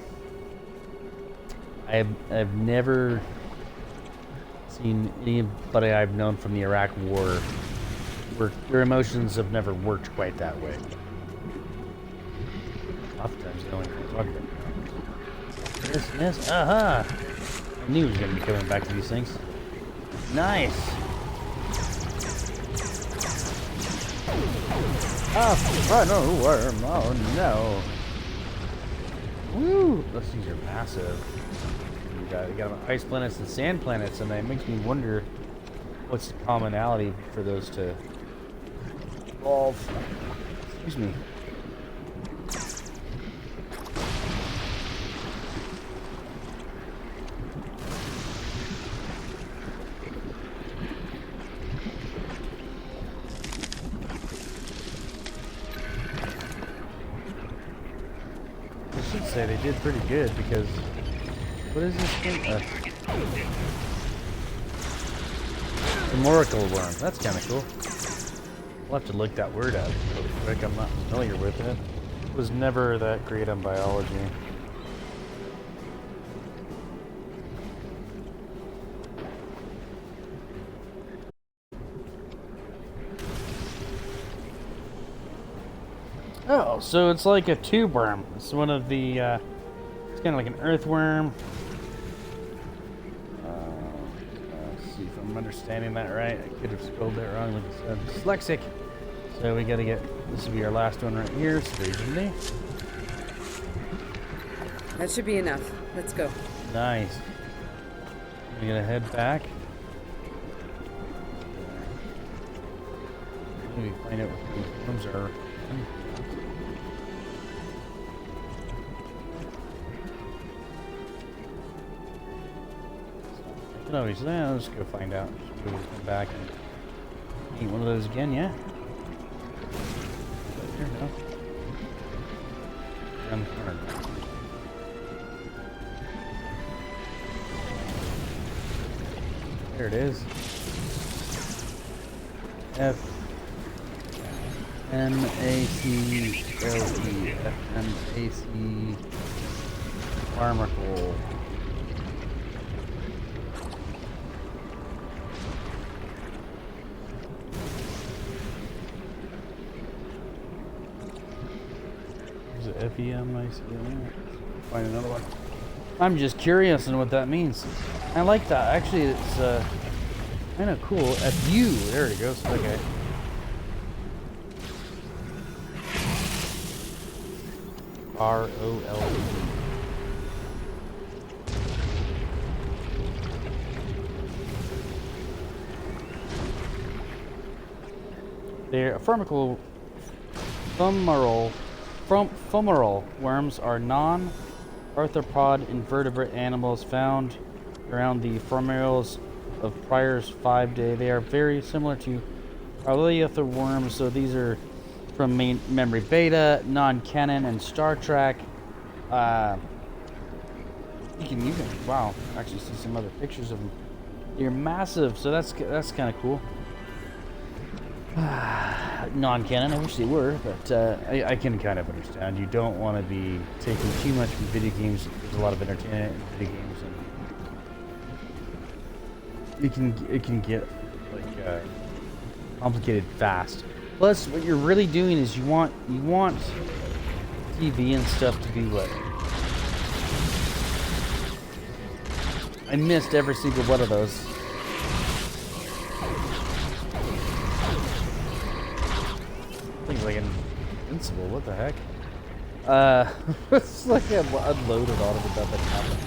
I've never seen anybody I've known from the Iraq War where their emotions have never worked quite that way. Oftentimes, they only talk about it. Yes, aha! I knew he was going to be coming back to these things. Nice! Ah, final worm! Oh no! Woo! Those things are massive. You got ice planets and sand planets, and it makes me wonder what's the commonality for those to evolve. Excuse me. say they did pretty good because what is this thing? The Moracle worm. That's kind of cool. We'll have to look that word up really quick. I'm not familiar with it. Was never that great on biology. Oh, so it's like a tube worm. It's one of the, it's kind of like an earthworm. Let's see if I'm understanding that right. I could have spelled that wrong, like I said. Dyslexic. So we gotta get, this will be our last one right here, strangely. That should be enough. Let's go. Nice. We're gonna head back. Maybe find out what these worms are. Obviously, let's go find out. We'll come back and eat one of those again, yeah? Here, no. Around the corner. There it is. F-M-A-C-L-E. F-M-A-C... Farmacle. F-E-M-I-C-L-E. Find another one. I'm just curious on what that means. I like that. Actually, it's kind of cool. F-U. There it goes. Okay. R-O-L-E. They're fumarole worms are non-arthropod invertebrate animals found around the fumaroles of Pryor's 5-day. They are very similar to Arlethra worms, so these are from Memory Beta, non-canon, and Star Trek. You can wow, actually see some other pictures of them. They're massive, so that's kind of cool. Non-canon, I wish they were, but I can kind of understand. You don't want to be taking too much from video games. There's a lot of entertainment in video games, and it can get like complicated fast. Plus, what you're really doing is you want TV and stuff to be what? I missed every single one of those. Things like invincible. What the heck? It's like I unloaded on him about that happened.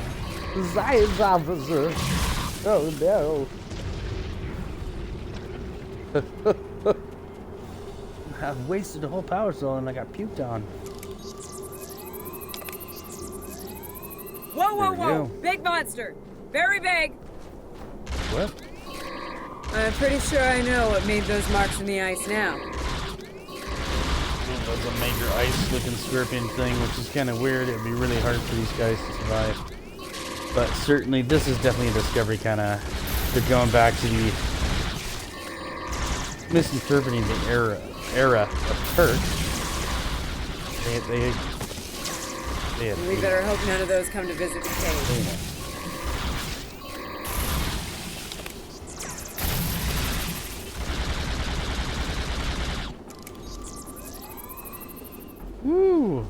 Science officer. Oh no. I've wasted the whole power cell and I got puked on. Whoa! Big monster! Very big! What? I'm pretty sure I know what made those marks in the ice now. That's a major ice-looking scorpion thing, which is kind of weird. It'd be really hard for these guys to survive. But certainly, this is definitely a discovery kind of... They're going back to the... misinterpreting the era of Turk. We better hope none of those come to visit the cave. Woo!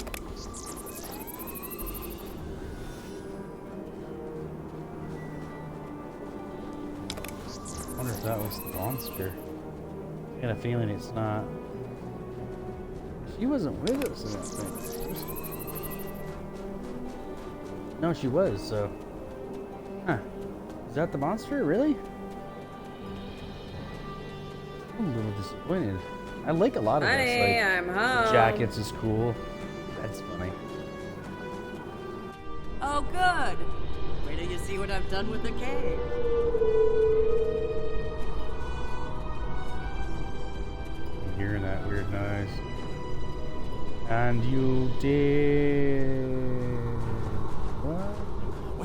I wonder if that was the monster. I got a feeling it's not. She wasn't with us in that thing. No, she was, so. Huh. Is that the monster? Really? I'm a little disappointed. I like a lot of Honey, this. Like, I'm home. the jackets is cool. That's funny. Oh, good. Wait till you see what I've done with the cave. I'm hearing that weird noise. And you did.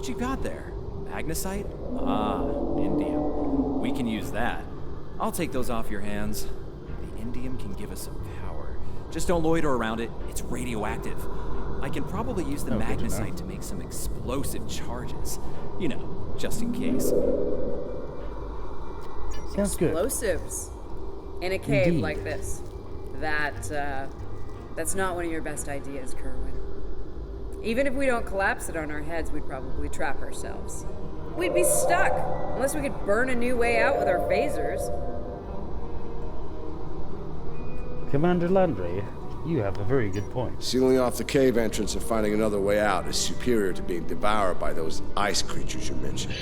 What you got there? Magnesite? Ah, indium. We can use that. I'll take those off your hands. The indium can give us some power. Just don't loiter around it. It's radioactive. I can probably use the magnesite to make some explosive charges. You know, just in case. Sounds good. Explosives. In a cave Indeed. like this. That's not one of your best ideas, Kerwin. Even if we don't collapse it on our heads, we'd probably trap ourselves. We'd be stuck, unless we could burn a new way out with our phasers. Commander Landry, you have a very good point. Sealing off the cave entrance and finding another way out is superior to being devoured by those ice creatures you mentioned.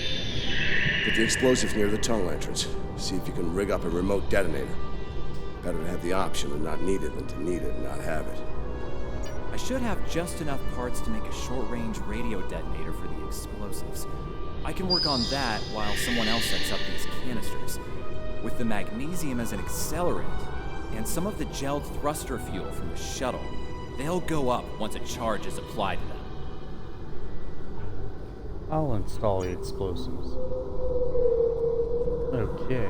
Put the explosive near the tunnel entrance. See if you can rig up a remote detonator. Better to have the option and not need it than to need it and not have it. I should have just enough parts to make a short-range radio detonator for the explosives. I can work on that while someone else sets up these canisters. With the magnesium as an accelerant, and some of the gelled thruster fuel from the shuttle, they'll go up once a charge is applied to them. I'll install the explosives. Okay.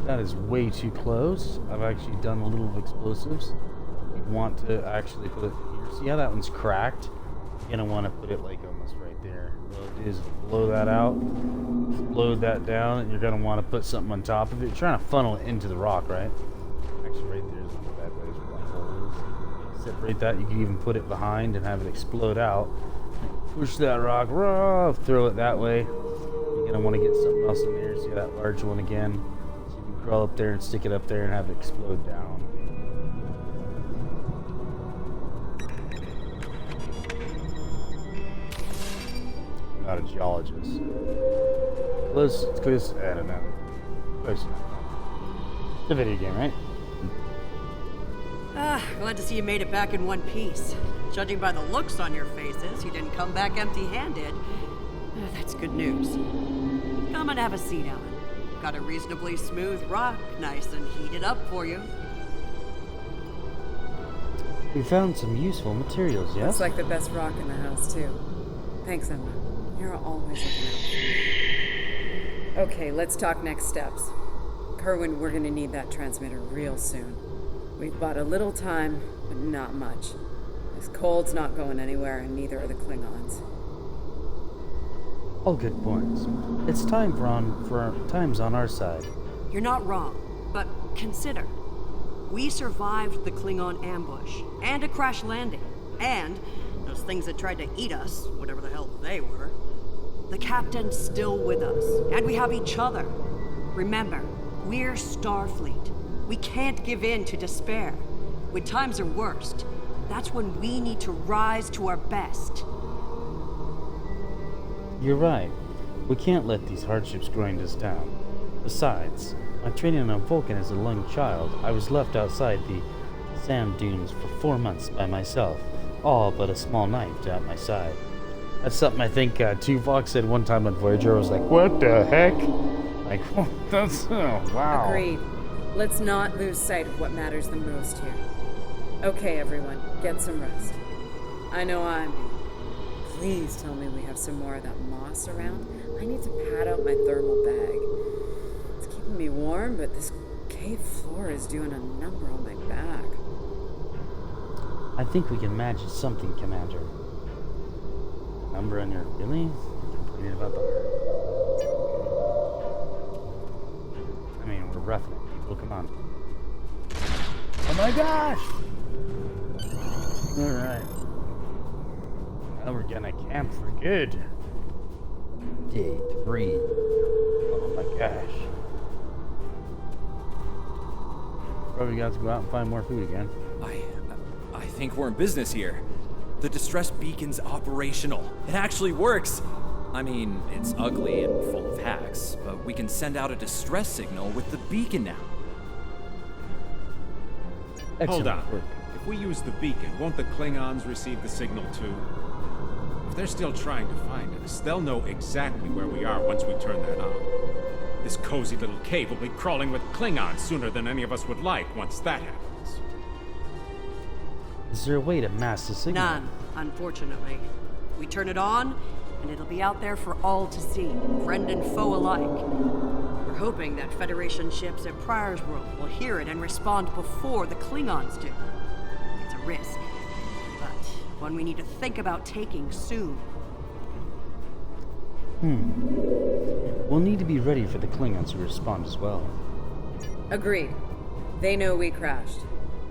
That is way too close. I've actually done a little explosives. You want to actually put it here. See how that one's cracked? You're gonna want to put it like almost right there. What it'll do is blow that out, explode that down, and you're gonna want to put something on top of it. You're trying to funnel it into the rock, right? Actually, right there is not a bad place where that hole is. Separate that. You can even put it behind and have it explode out. Push that rock, throw it that way. You're gonna want to get something else in there. See that large one again. So you can crawl up there and stick it up there and have it explode down. Not a geologist. Close. I don't know. Close enough. It's a video game, right? Glad to see you made it back in one piece. Judging by the looks on your faces, you didn't come back empty-handed. That's good news. Come and have a seat, Alan. Got a reasonably smooth rock, nice and heated up for you. We found some useful materials, yes? Looks like the best rock in the house, too. Thanks, Emma. You're always looking out. Okay, let's talk next steps. Kerwin, we're gonna need that transmitter real soon. We've bought a little time, but not much. This cold's not going anywhere, and neither are the Klingons. All good points. It's time for time's on our side. You're not wrong, but consider. We survived the Klingon ambush, and a crash landing, and those things that tried to eat us, whatever the hell they were. The captain's still with us, and we have each other. Remember, we're Starfleet. We can't give in to despair. When times are worst, that's when we need to rise to our best. You're right. We can't let these hardships grind us down. Besides, my training on Vulcan as a young child, I was left outside the sand dunes for 4 months by myself, all but a small knife at my side. That's something I think Tuvok said one time on Voyager. I was like, what the heck? Like, that's, oh, wow. Agreed. Let's not lose sight of what matters the most here. Okay, everyone, get some rest. I know I'm beat. Please tell me we have some more of that moss around. I need to pad out my thermal bag. It's keeping me warm, but this cave floor is doing a number on my back. I think we can manage something, Commander. Number on your... Really? You're complaining about the heart. I mean, we're roughing it, people. Come on. Oh my gosh! Alright. Now we're gonna camp for good. Day 3. Oh my gosh. Probably got to go out and find more food again. I think we're in business here. The distress beacon's operational. It actually works. I mean, it's ugly and full of hacks, but we can send out a distress signal with the beacon now. Excellent Hold on. work. If we use the beacon, won't the Klingons receive the signal too? If they're still trying to find us, they'll know exactly where we are once we turn that on. This cozy little cave will be crawling with Klingons sooner than any of us would like once that happens. Is there a way to mask the signal? None, unfortunately. We turn it on, and it'll be out there for all to see, friend and foe alike. We're hoping that Federation ships at Pryor's World will hear it and respond before the Klingons do. It's a risk, but one we need to think about taking soon. We'll need to be ready for the Klingons to respond as well. Agreed. They know we crashed.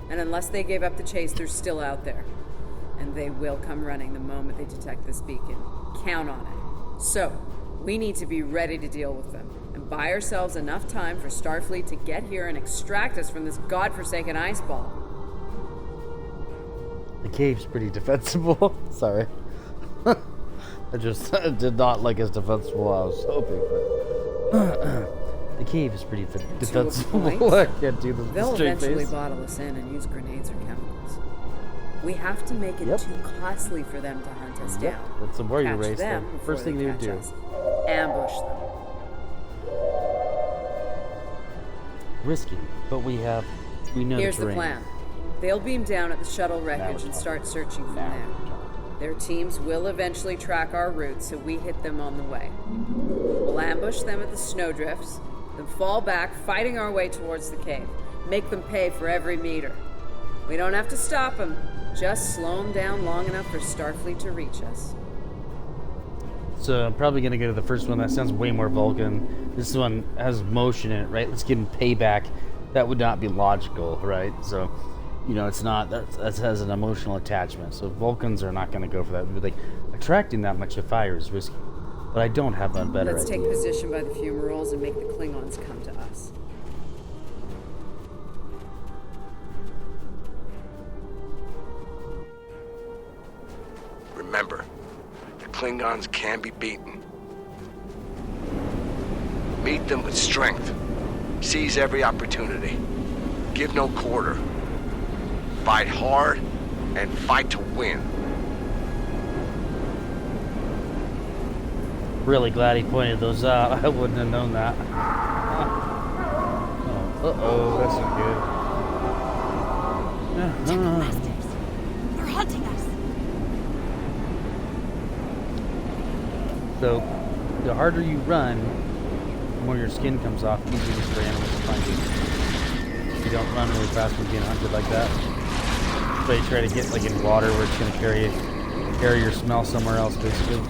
And unless they gave up the chase, they're still out there. And they will come running the moment they detect this beacon. Count on it. So, we need to be ready to deal with them. And buy ourselves enough time for Starfleet to get here and extract us from this godforsaken ice ball. The cave's pretty defensible. Sorry. I just did not like as defensible as I was hoping, but the cave is pretty defensible. I can't do the They'll straight eventually face. bottle us in and use grenades or chemicals. We have to make it Yep. too costly for them to hunt us Yep, down. that's a warrior Catch race. them The before first thing they they would catch do. us. Ambush them. Risky, but we know Here's the the terrain. plan. They'll beam down at the shuttle wreckage we're and talking. start searching from Now there. we're talking. Their teams will eventually track our route, so we hit them on the way. We'll ambush them at the snowdrifts, then fall back, fighting our way towards the cave. Make them pay for every meter. We don't have to stop them, just slow them down long enough for Starfleet to reach us. So I'm probably gonna go to the first one. That sounds way more Vulcan. This one has motion in it, right? Let's give him payback. That would not be logical, right? So, it's not. That has an emotional attachment. So Vulcans are not gonna go for that. Like attracting that much of fire is risky. But I don't have a better Let's idea. take position by the fumaroles and make the Klingons come to us. Remember, the Klingons can be beaten. Meet them with strength. Seize every opportunity. Give no quarter. Fight hard and fight to win. Really glad he pointed those out. I wouldn't have known that. Uh-oh, that's not good. They're hunting us. So, the harder you run, the more your skin comes off, the easier it is for animals to find you. If you don't run really fast when being hunted like that. So you try to get like in water where it's going to carry your smell somewhere else, basically.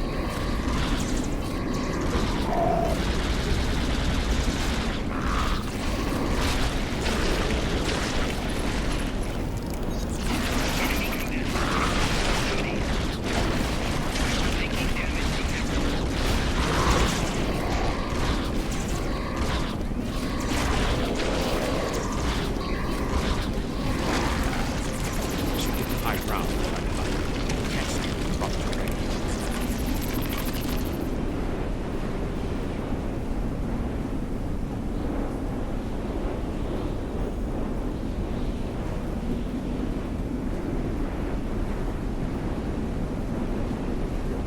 Should get the high ground. Can't see from the terrain.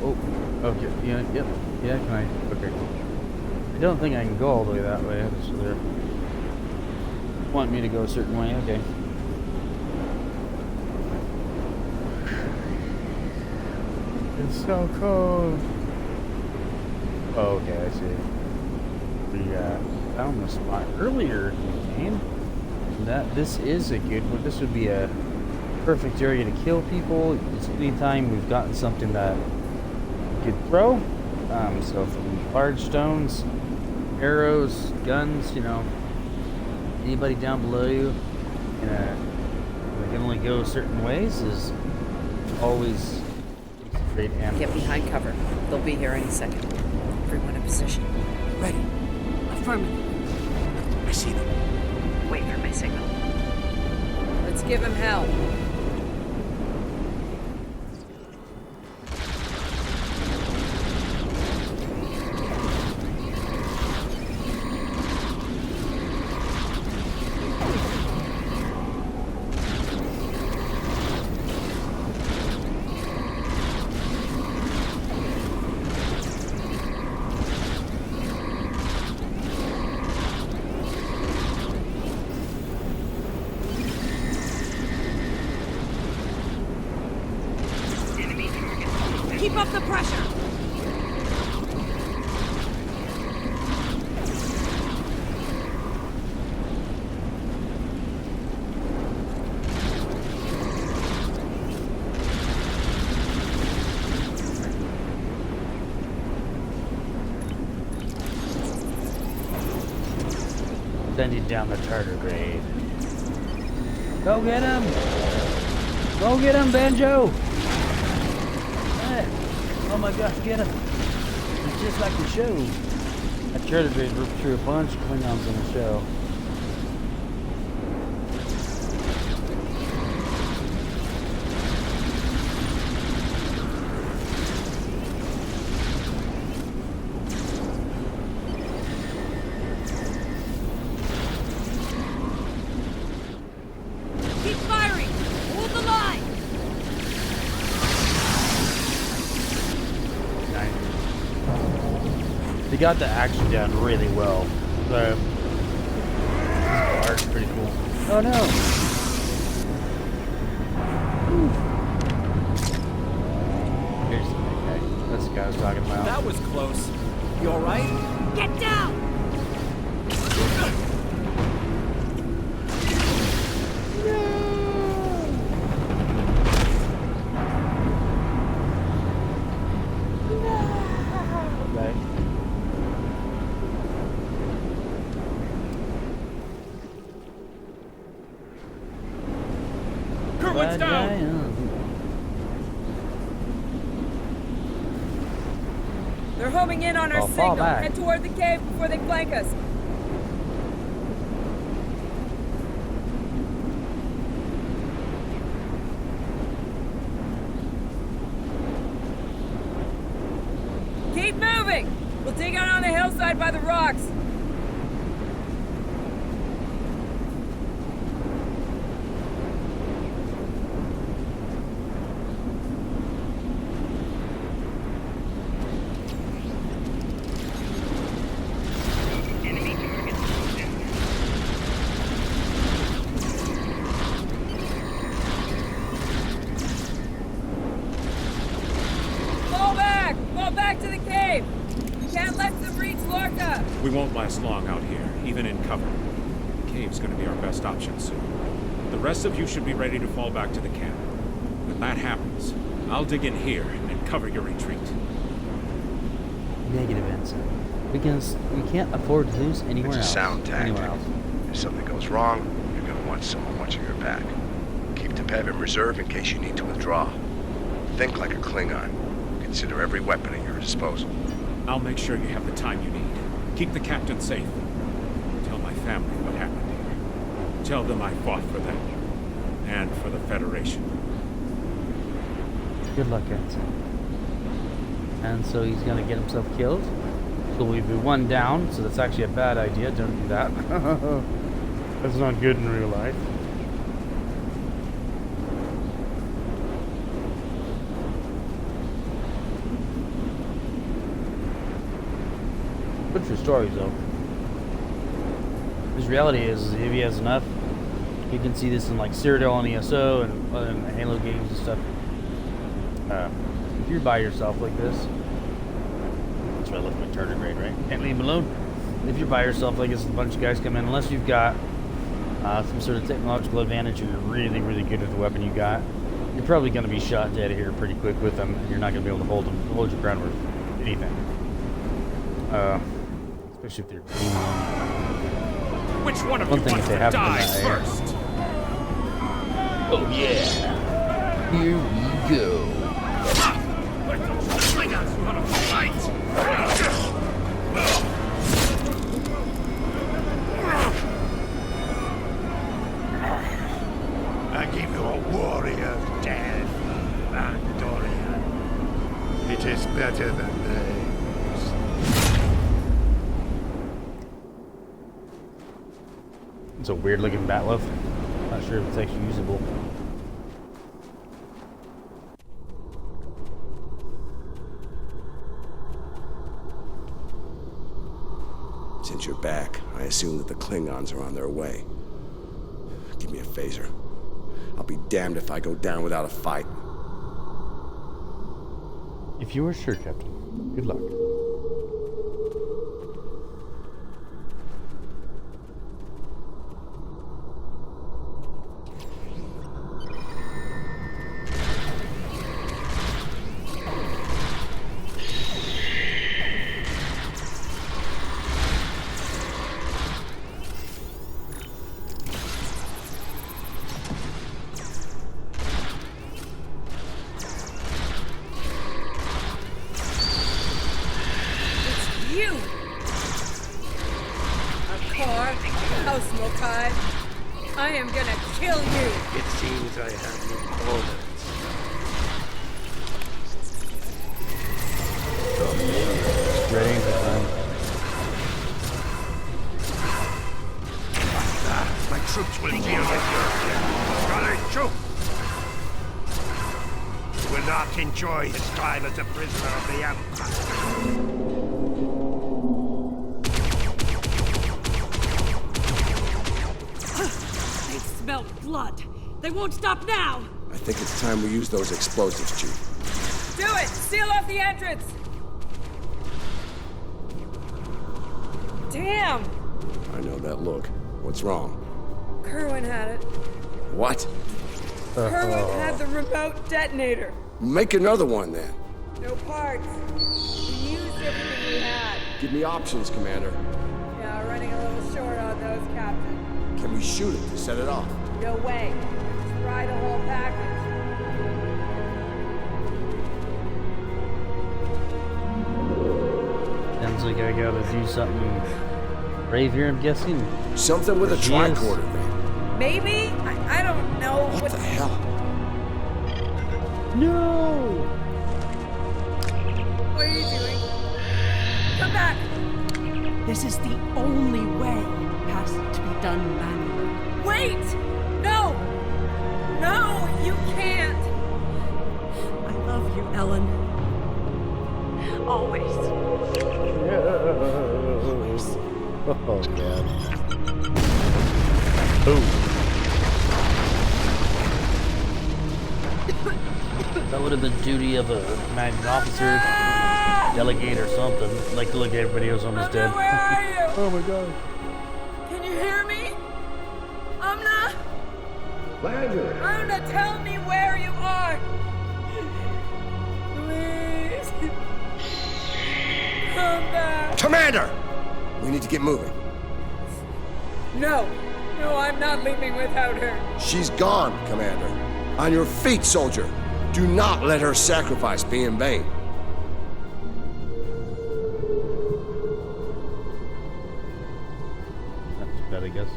Oh, okay. Yeah, yep. Yeah, can I? Okay, cool. I don't think I can go all the way that way. So they're want me to go a certain way. Okay. It's so cold. Oh, okay, I see. We found the spot earlier in the game. This is a good one. This would be a perfect area to kill people. It's anytime we've gotten something that we could throw. So from large stones, arrows, guns, anybody down below you, they can only go certain ways is always great ambush. Get behind cover. They'll be here any second. Everyone in position. Ready. Affirmative. I see them. Wait for my signal. Let's give him hell. the pressure! Sending down the tardigrade. Go get him! Go get him, Banjo! Hey. Oh my gosh, get him! It's just like the show. That tardigrade ripped through a bunch of Klingons in the show. Keep firing! Hold the line! They got the action down really well. The art's pretty cool. Oh no! Here's the big guy. That's the guy I was talking about. That was close. You alright? Get down! Okay. Kerwin's Bad guy, down! They're homing in on our Oh, fall signal. back. Head toward the cave before they flank us. Keep moving! We'll dig out on the hillside by the rocks. Fall back to the cave! We can't let them reach Lorca! We won't last long out here, even in cover. The cave's gonna be our best option soon. The rest of you should be ready to fall back to the camp. When that happens, I'll dig in here and cover your retreat. Negative, Ensign. We can't afford to lose anywhere It's a else. sound tactic. Anywhere else. If something goes wrong, you're gonna want someone watching your back. Keep Tepev in reserve in case you need to withdraw. Think like a Klingon. Consider every weapon at your disposal. I'll make sure you have the time you need. Keep the captain safe. Tell my family what happened here. Tell them I fought for them. And for the Federation. Good luck, Ensign. And so he's gonna get himself killed. So we've been one down, so that's actually a bad idea. Don't do that. That's not good in real life. Good for stories, though. His reality is, if he has enough, you can see this in like Cyrodiil and ESO and Halo games and stuff. If you're by yourself like this, that's why I left my tardigrade, right? Can't leave him alone. If you're by yourself like this, a bunch of guys come in, unless you've got some sort of technological advantage or you're really, really good at the weapon you got, you're probably going to be shot dead here pretty quick with them. You're not going to be able to hold your ground with anything. Especially if they're team alone. Which one of One you thing wants if they to have die to die, first? Oh yeah! Here we go. Let those Klingons want to fight! I give you a warrior death, Andorian. It is better than theirs. It's a weird looking Bat'leth. Not sure if it's actually usable. Since you're back, I assume that the Klingons are on their way. Give me a phaser. I'll be damned if I go down without a fight. If you are sure, Captain. Good luck. You! A car, house Mokai. I am gonna kill you! It seems I have no corners. Ready for time. My troops will deal with you. Scarlet Troop! You will not enjoy his time as a prisoner of the Empire. They smell blood. They won't stop now. I think it's time we use those explosives, Chief. Do it! Seal off the entrance! Damn! I know that look. What's wrong? Kerwin had it. What? Kerwin had the remote detonator. Make another one then. No parts. We used everything we had. Give me options, Commander. Yeah, running a little short on those, Captain. Can we shoot it to set it off? No way. Just try the whole package. Sounds like I gotta do something brave here, I'm guessing. Something with a Yes. tricorder then. Maybe? I don't know. What the hell? No! What are you doing? Come back! This is the only way. It has to be done manually. Wait! No! No, you can't! I love you, Ellen. Always. Oh, God. Boom. That would have been duty of a commanding officer, delegate or something. Like to look at everybody else almost dead. Where are you? Oh my God. Can you hear me? Amna? Lazarus! Amna, tell me where you are! Please. Come back. Commander! We need to get moving. No. No, I'm not leaving without her. She's gone, Commander. On your feet, soldier. Do not let her sacrifice be in vain. Not too bad, I guess.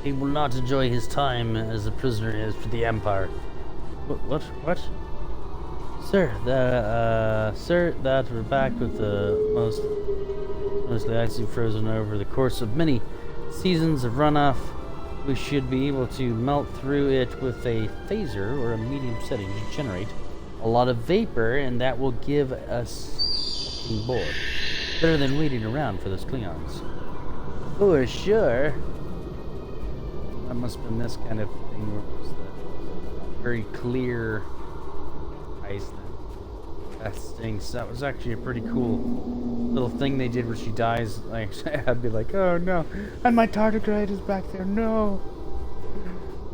He will not enjoy his time as a prisoner is for the Empire. What? Sir, that we're back with the mostly icy frozen over the course of many seasons of runoff. We should be able to melt through it with a phaser or a medium setting to generate a lot of vapor, and that will give us a bore. Better than waiting around for those Klingons. For sure. That must have been this kind of thing where it was the very clear ice that stinks. That was actually a pretty cool little thing they did where she dies. Like, I'd be like, oh no, and my tardigrade is back there. No.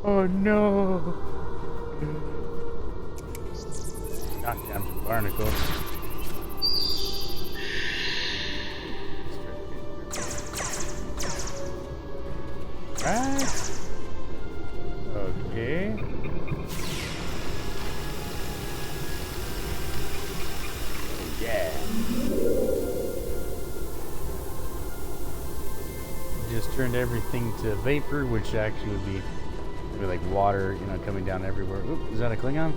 Oh no. Goddamn barnacles. Right. Okay. Yeah. Just turned everything to vapor, which actually would be maybe like water, you know, coming down everywhere. Oop, is that a Klingon?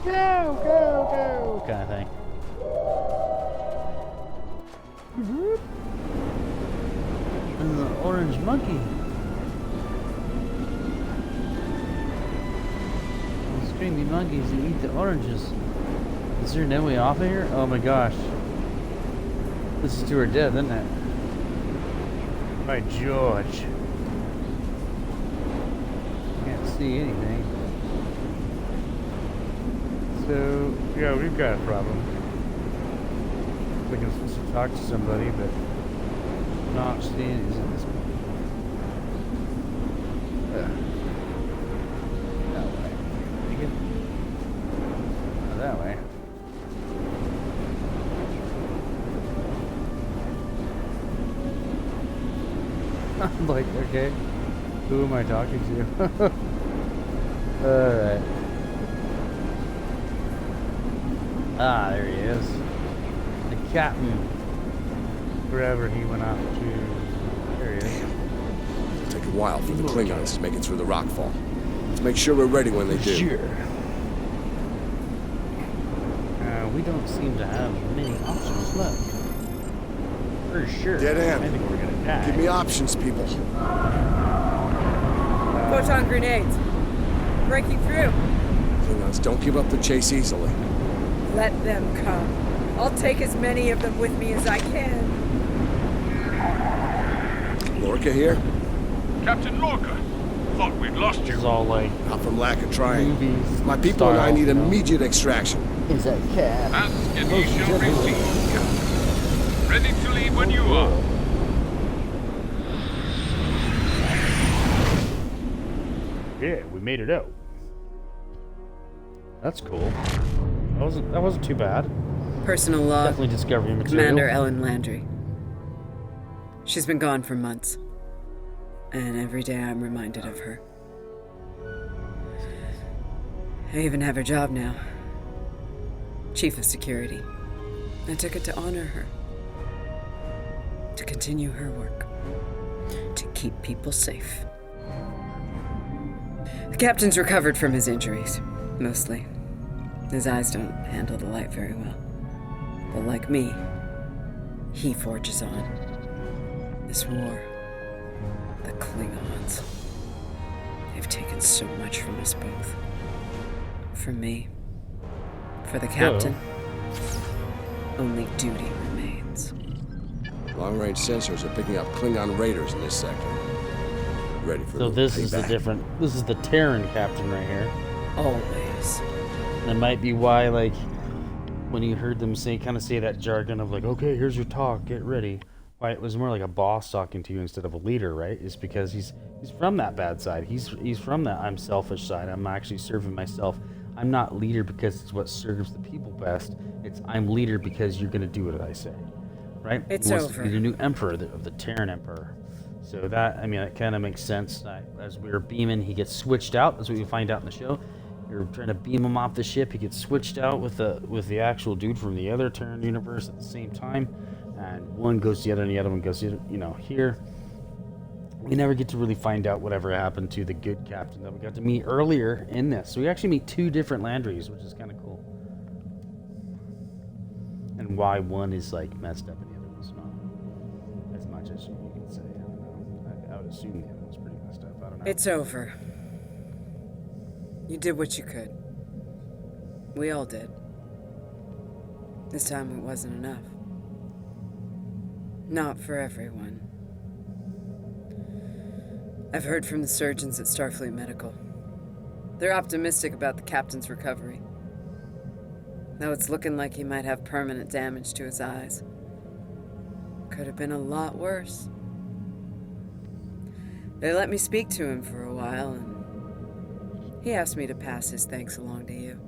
Go, go, go, kind of thing. And the orange monkey. Those screaming monkeys that eat the oranges. Is there no way off of here? Oh my gosh. This is to her death, isn't it? By George. Can't see anything. So, yeah, we've got a problem. Looking supposed to talk to somebody, but not seeing is it this one? That way. Take it. That way. I'm like, okay, who am I talking to? Alright. Ah, there he is. The captain. Wherever he went off to. There he is. It'll take a while for the Klingons to make it through the rockfall. Let's make sure we're ready when they do. Sure. We don't seem to have many options left. For sure. Dead end. I think we're gonna die. Give me options, people. Photon grenades. Breaking through. Klingons don't give up the chase easily. Let them come. I'll take as many of them with me as I can. Lorca here? Captain Lorca. Thought we'd lost This you. is all like Not from lack of trying. movies. My people and I style, need you know. immediate extraction. Is that cat? Ask and ye shall receive. Ready to leave when you are. Yeah, we made it out. That's cool. That wasn't too bad. Personal log. Definitely discovery material. Commander Ellen Landry. She's been gone for months. And every day I'm reminded of her. I even have her job now. Chief of Security. I took it to honor her. To continue her work. To keep people safe. The captain's recovered from his injuries. Mostly. His eyes don't handle the light very well. But like me, he forges on. This war, the Klingons, they've taken so much from us both. From me, for the captain, only duty remains. Long-range sensors are picking up Klingon raiders in this sector. Ready for So this is the payback. different. This is the Terran captain right here. Always. That might be why, like, when you heard them say that jargon of like, okay, here's your talk, get ready. Why it was more like a boss talking to you instead of a leader, right? Is because he's from that bad side. He's from that I'm selfish side. I'm actually serving myself. I'm not leader because it's what serves the people best. It's I'm leader because you're gonna do what I say, right? It's he wants over. to be the new emperor of the Terran Emperor. So that, I mean, that kind of makes sense. As we were beaming, he gets switched out. That's what we find out in the show. You're trying to beam him off the ship. He gets switched out with the actual dude from the other Terran universe at the same time, and one goes to the other, and the other one goes to, here. We never get to really find out whatever happened to the good captain that we got to meet earlier in this. So we actually meet two different Landrys, which is kind of cool. And why one is like messed up and the other one's not, as much as you can say. I don't know. I would assume the other one's pretty messed up. I don't know. It's over. You did what you could. We all did. This time it wasn't enough. Not for everyone. I've heard from the surgeons at Starfleet Medical. They're optimistic about the captain's recovery. Though it's looking like he might have permanent damage to his eyes. Could have been a lot worse. They let me speak to him for a while, and he asked me to pass his thanks along to you.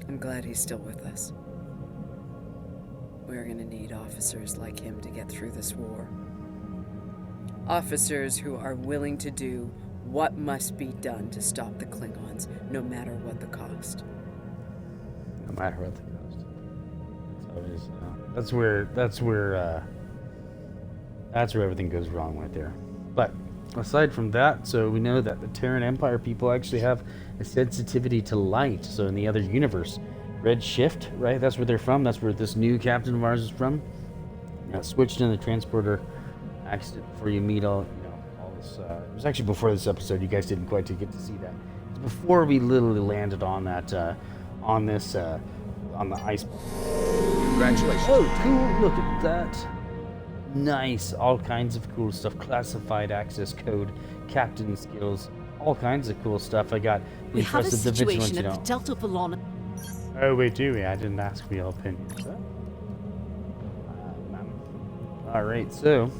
I'm glad he's still with us. We're gonna need officers like him to get through this war. Officers who are willing to do what must be done to stop the Klingons, no matter what the cost. No matter what the cost. That's where everything goes wrong right there. But aside from that, so we know that the Terran Empire people actually have a sensitivity to light. So in the other universe, Red Shift, right? That's where they're from. That's where this new captain of ours is from. Switched in the transporter accident before you meet all this. It was actually before this episode. You guys didn't quite get to see that. It's before we literally landed on that, on the ice. Congratulations. Oh, cool! Look at that. Nice. All kinds of cool stuff. Classified access code, captain skills. all kinds of cool stuff. I got the We have a impressive the vigilant, situation you at know. the Delta Valona. Oh, we do. I didn't ask for your opinion. So. All right, so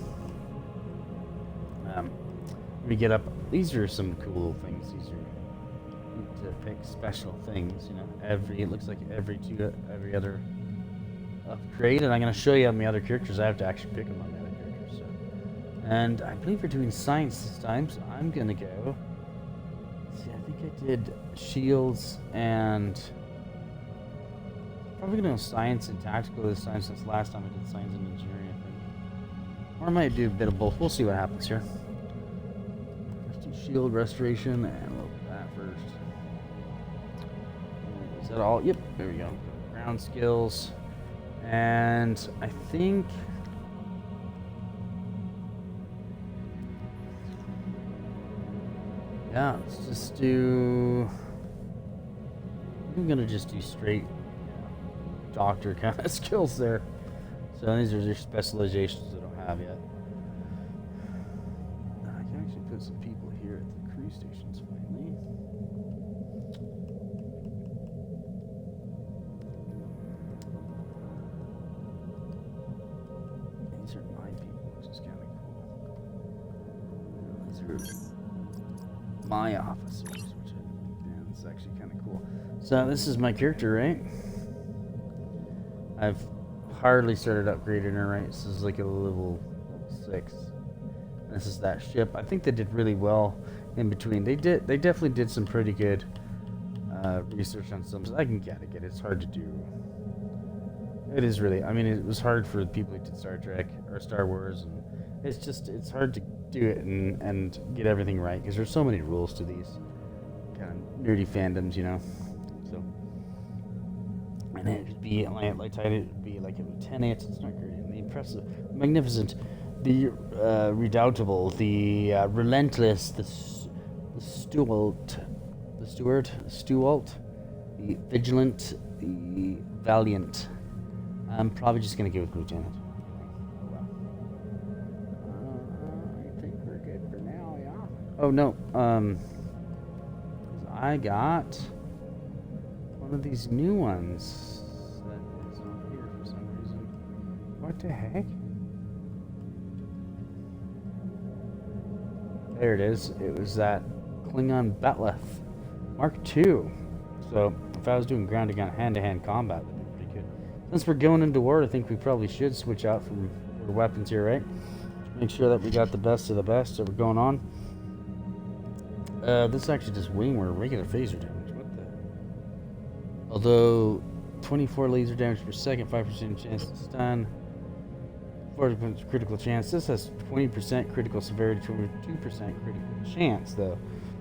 we get up. These are some cool things. These are to pick special things. You know, it looks like every other upgrade, and I'm going to show you how many other characters I have to actually pick among the other characters. So, and I believe we're doing science this time, so I'm going to go. See, I think I did shields and. Probably gonna go science and tactical this time since last time I did science and engineering, I think. Or I might do a bit of both. We'll see what happens here. Let's do shield restoration and we'll do that first. Is that all? Yep, there we go. Ground skills. And I think yeah, let's just do I'm gonna just do straight doctor kind of skills there. So these are their specializations I don't have yet. I can actually put some people here at the crew stations finally. These are my people, which is kind of cool. These are my officers, which is actually kind of cool. So this is my character, right? I've hardly started upgrading her, right? This is like a level 6. This is that ship. I think they did really well in between. They definitely did some pretty good research on some. I can get it. It's hard to do. It is really. I mean, it was hard for the people who did Star Trek or Star Wars, and it's hard to do it and get everything right because there's so many rules to these kind of nerdy fandoms, you know. So. And it'd be like it'd be like a lieutenant. It's not great. The impressive, magnificent, the redoubtable, the relentless, the Stuart, the vigilant, the valiant. I'm probably just gonna go with lieutenant. Oh well. I think we're good for now, yeah. Oh no. I got one of these new ones that is on here for some reason. What the heck? There it is. It was that Klingon Batleth Mark II. So if I was doing ground-to-ground, hand-to-hand combat, that'd be pretty good. Since we're going into war, I think we probably should switch out from our weapons here, right? Make sure that we got the best of the best that we're going on. This actually just way more regular phaser damage. Although 24 laser damage per second, 5% chance to stun, 40% critical chance. This has 20% critical severity, 22% critical chance though.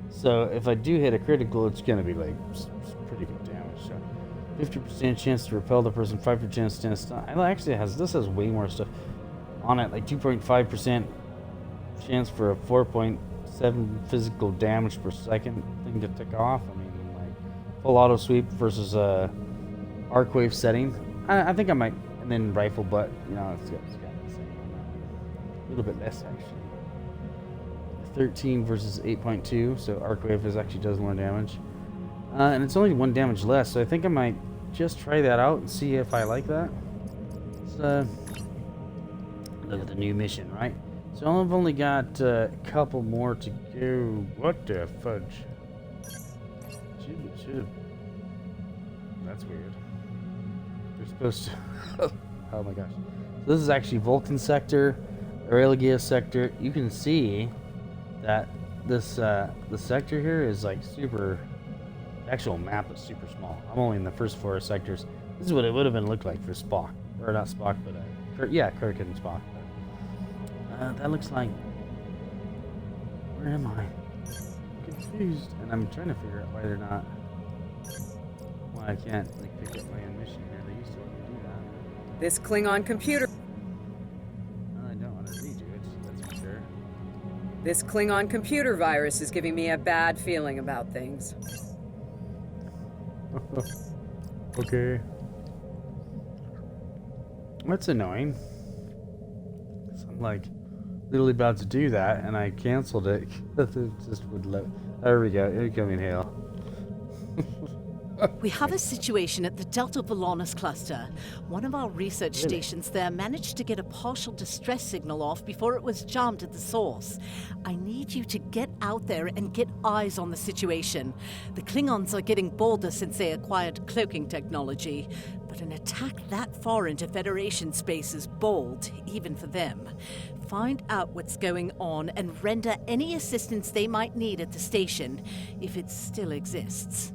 So if I do hit a critical, it's gonna be like pretty good damage. So 50% chance to repel the person, 5% chance to stun. It actually this has way more stuff on it, like 2.5% chance for a 4.7 physical damage per second thing to tick off. I mean, full auto sweep versus arc wave setting. I think I might, and then rifle butt. You know, it's got the same amount. A little bit less actually. 13 versus 8.2, so arc wave actually does more damage, and it's only 1 damage less. So I think I might just try that out and see if I like that. Let's look at the new mission, right? So I've only got a couple more to go. What the fudge? That's weird. They're supposed to. Oh my gosh. So this is actually Vulcan sector, Aureligia sector. You can see that this the sector here is like super. The actual map is super small. I'm only in the first 4 sectors. This is what it would have been looked like for Spock, or not Spock, but Kirk and Spock. That looks like. Where am I? Confused, and I'm trying to figure out why they're not. Why I can't like pick up my own mission here. They used to let me do that. This Klingon computer. I don't want to redo it. That's for sure. This Klingon computer virus is giving me a bad feeling about things. Okay. That's annoying. So I'm like literally about to do that, and I canceled it because it just would let. There we go. Incoming hail. We have a situation at the Delta Volanus cluster. One of our research stations there managed to get a partial distress signal off before it was jammed at the source. I need you to get out there and get eyes on the situation. The Klingons are getting bolder since they acquired cloaking technology, but an attack that far into Federation space is bold, even for them. Find out what's going on and render any assistance they might need at the station, if it still exists.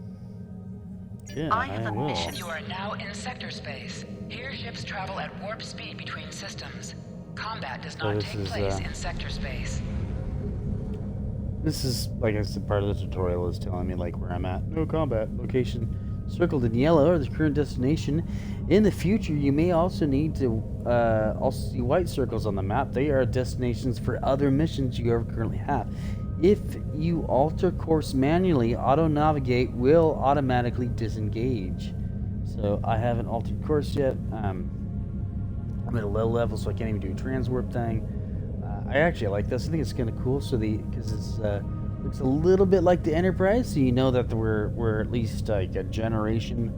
Yeah, I will. You are now in sector space. Here ships travel at warp speed between systems. Combat does not take place in sector space. This is, like I said, part of the tutorial is telling me like where I'm at. No combat. Location circled in yellow are the current destination. In the future, you may also need to also see white circles on the map. They are destinations for other missions you currently have. If you alter course manually, auto-navigate will automatically disengage. So I haven't altered course yet. I'm at a low level, so I can't even do a transwarp thing. I actually like this. I think it's kind of cool. So because it's looks a little bit like the Enterprise, so you know that we're at least like a generation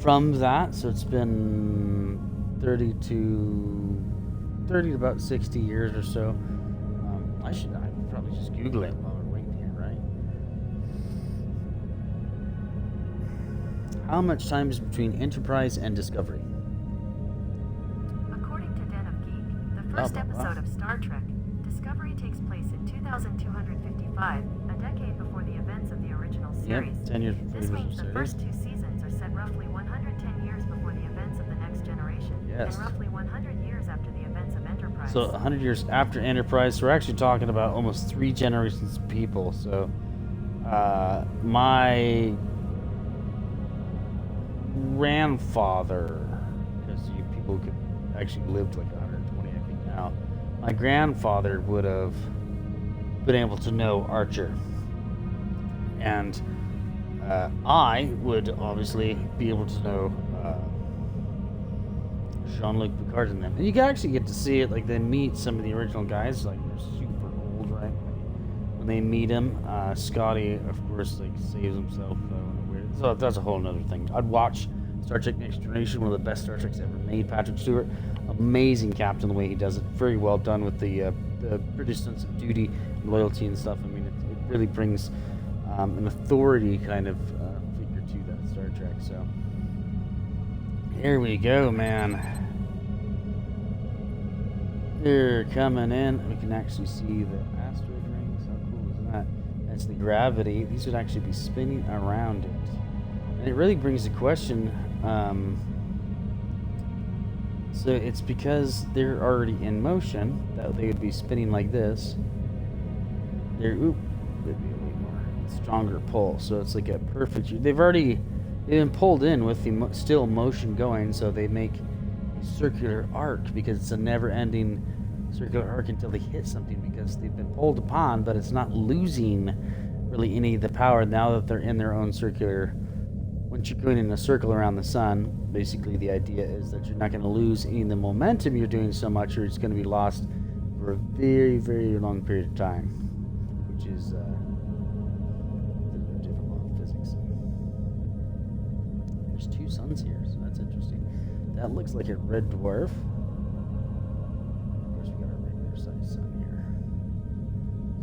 from that. So it's been 30 to about 60 years or so. I probably just Google it while we're waiting here, right? How much time is between Enterprise and Discovery? According to Den of Geek, the first episode of Star Trek, Discovery takes place in 2255, a decade before the events of the original series. Yep, 10 years before This the original means the series. first two seasons are set roughly 110 years before the events of the Next Generation, Yes. and roughly 100 years after the events of Enterprise. So 100 years after Enterprise, so we're actually talking about almost 3 generations of people. So my grandfather, because people could actually live to like 120, I think now. My grandfather would have been able to know Archer, and I would obviously be able to know Jean-Luc Picard in them. And you can actually get to see it, like they meet some of the original guys, like they're super old, right? When they meet him, Scotty, of course, like saves himself. So that's a whole nother thing. I'd watch Star Trek Next Generation, one of the best Star Treks ever made. Patrick Stewart, amazing captain, the way he does it. Very well done with the British sense of duty and loyalty and stuff. I mean, it really brings an authority kind of figure to that Star Trek. So here we go, man. They're coming in. We can actually see the asteroid rings. How cool is that? That's the gravity. These would actually be spinning around it. And it really brings the question, so it's because they're already in motion that they would be spinning like this. There'd be a way more stronger pull, so it's like a perfect. They've been pulled in with the still motion going, so they make a circular arc because it's a never-ending circular arc until they hit something, because they've been pulled upon, but it's not losing really any of the power now that they're in their own circular. Once you're going in a circle around the sun, basically the idea is that you're not going to lose any of the momentum you're doing so much, or it's going to be lost for a very, very long period of time, which is a different law of physics. There's 2 suns here, so that's interesting. That looks like a red dwarf. Of course, we got our regular sized sun here.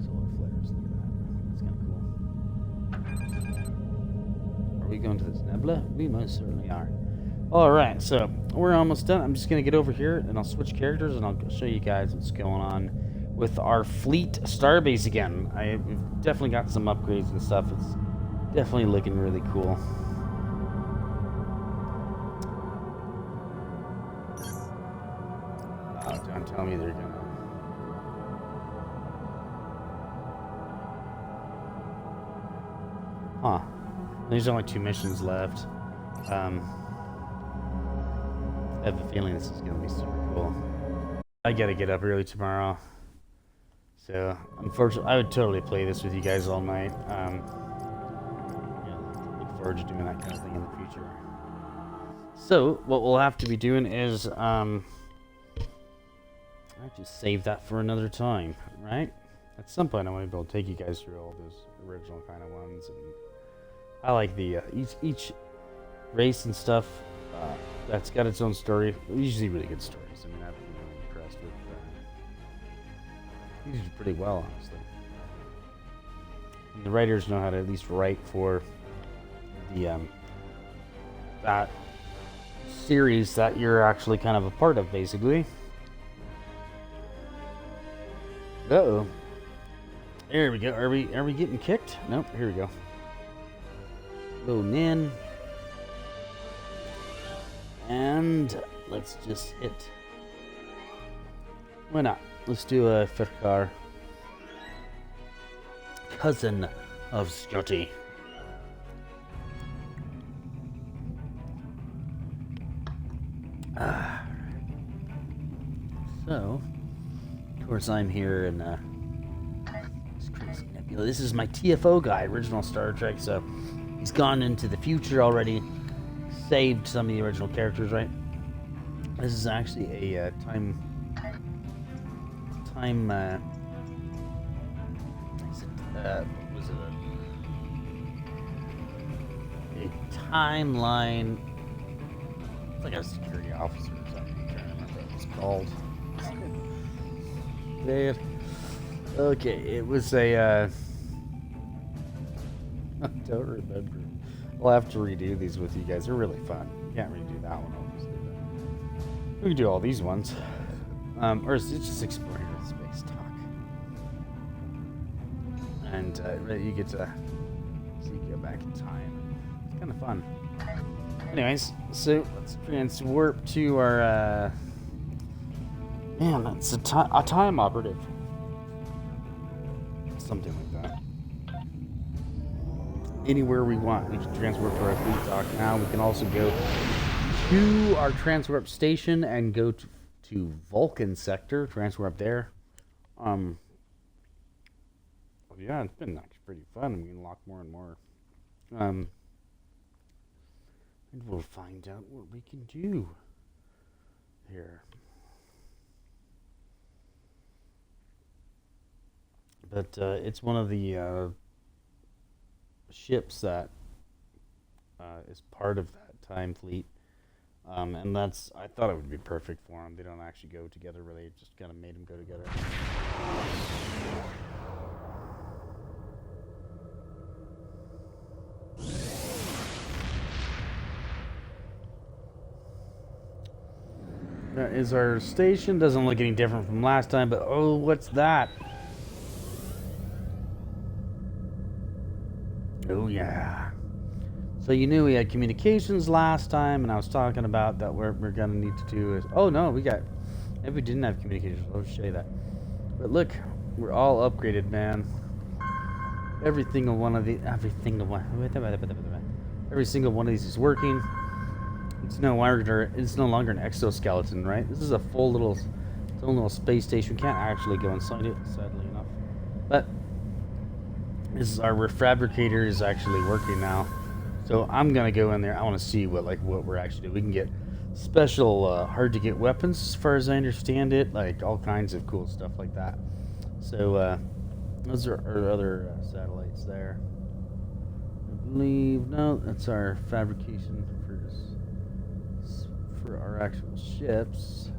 Solar flares, look at that. That's kind of cool. Are we going to this nebula? We most certainly are. Alright, so we're almost done. I'm just going to get over here and I'll switch characters and I'll show you guys what's going on with our fleet starbase again. We've definitely got some upgrades and stuff. It's definitely looking really cool. Don't tell me they're gonna. Huh. There's only 2 missions left. I have a feeling this is gonna be super cool. I gotta get up early tomorrow. So, unfortunately, I would totally play this with you guys all night. Look forward to doing that kind of thing in the future. So, what we'll have to be doing is, I just save that for another time, right? at some point I want to be able to take you guys through all those original kind of ones, and I like the each race and stuff that's got its own story. Usually really good stories. I mean, I've been really impressed with these do pretty well, honestly. And the writers know how to at least write for the that series that you're actually kind of a part of, basically. Uh-oh. There we go. Are we getting kicked? Nope. Here we go. Loading in. And let's just hit. Why not? Let's do a Firkar. Cousin of Scotty. So, of course, I'm here in this is my TFO guy, original Star Trek. So he's gone into the future already, saved some of the original characters. Right. This is actually a time. What was it? A timeline. It's like a security officer or something. I can't remember what it's called. Man. Okay, it was a. I don't remember. I'll have to redo these with you guys. They're really fun. You can't redo that one, obviously. But we can do all these ones. Or it's just exploring Earth space talk. And you get to go back in time. It's kind of fun. Anyways, so let's transwarp to our. Man, it's a time operative. Something like that. Anywhere we want. We can transwarp to our fleet dock now. We can also go to our transwarp station and go to Vulcan sector. Transwarp there. Yeah, it's been actually pretty fun. We can unlock more and more. And we'll find out what we can do here. But it's one of the ships that is part of that time fleet. And that's, I thought it would be perfect for them. They don't actually go together really, it just kind of made them go together. That is our station. Doesn't look any different from last time, but oh, what's that? Oh yeah. So you knew we had communications last time, and I was talking about that we're gonna need to do is. Oh no, we got. If we didn't have communications, I'll show you that. But look, we're all upgraded, man. Every single one of every single one of these is working. It's no longer an exoskeleton, right? This is a full little, its own little space station. We can't actually go inside it, sadly enough. But this is our refabricator is actually working now. So I'm gonna go in there. I want to see what we're actually doing. We can get special hard to get weapons, as far as I understand it, like all kinds of cool stuff like that. So those are our other satellites there. I believe that's our fabrication for our actual ships.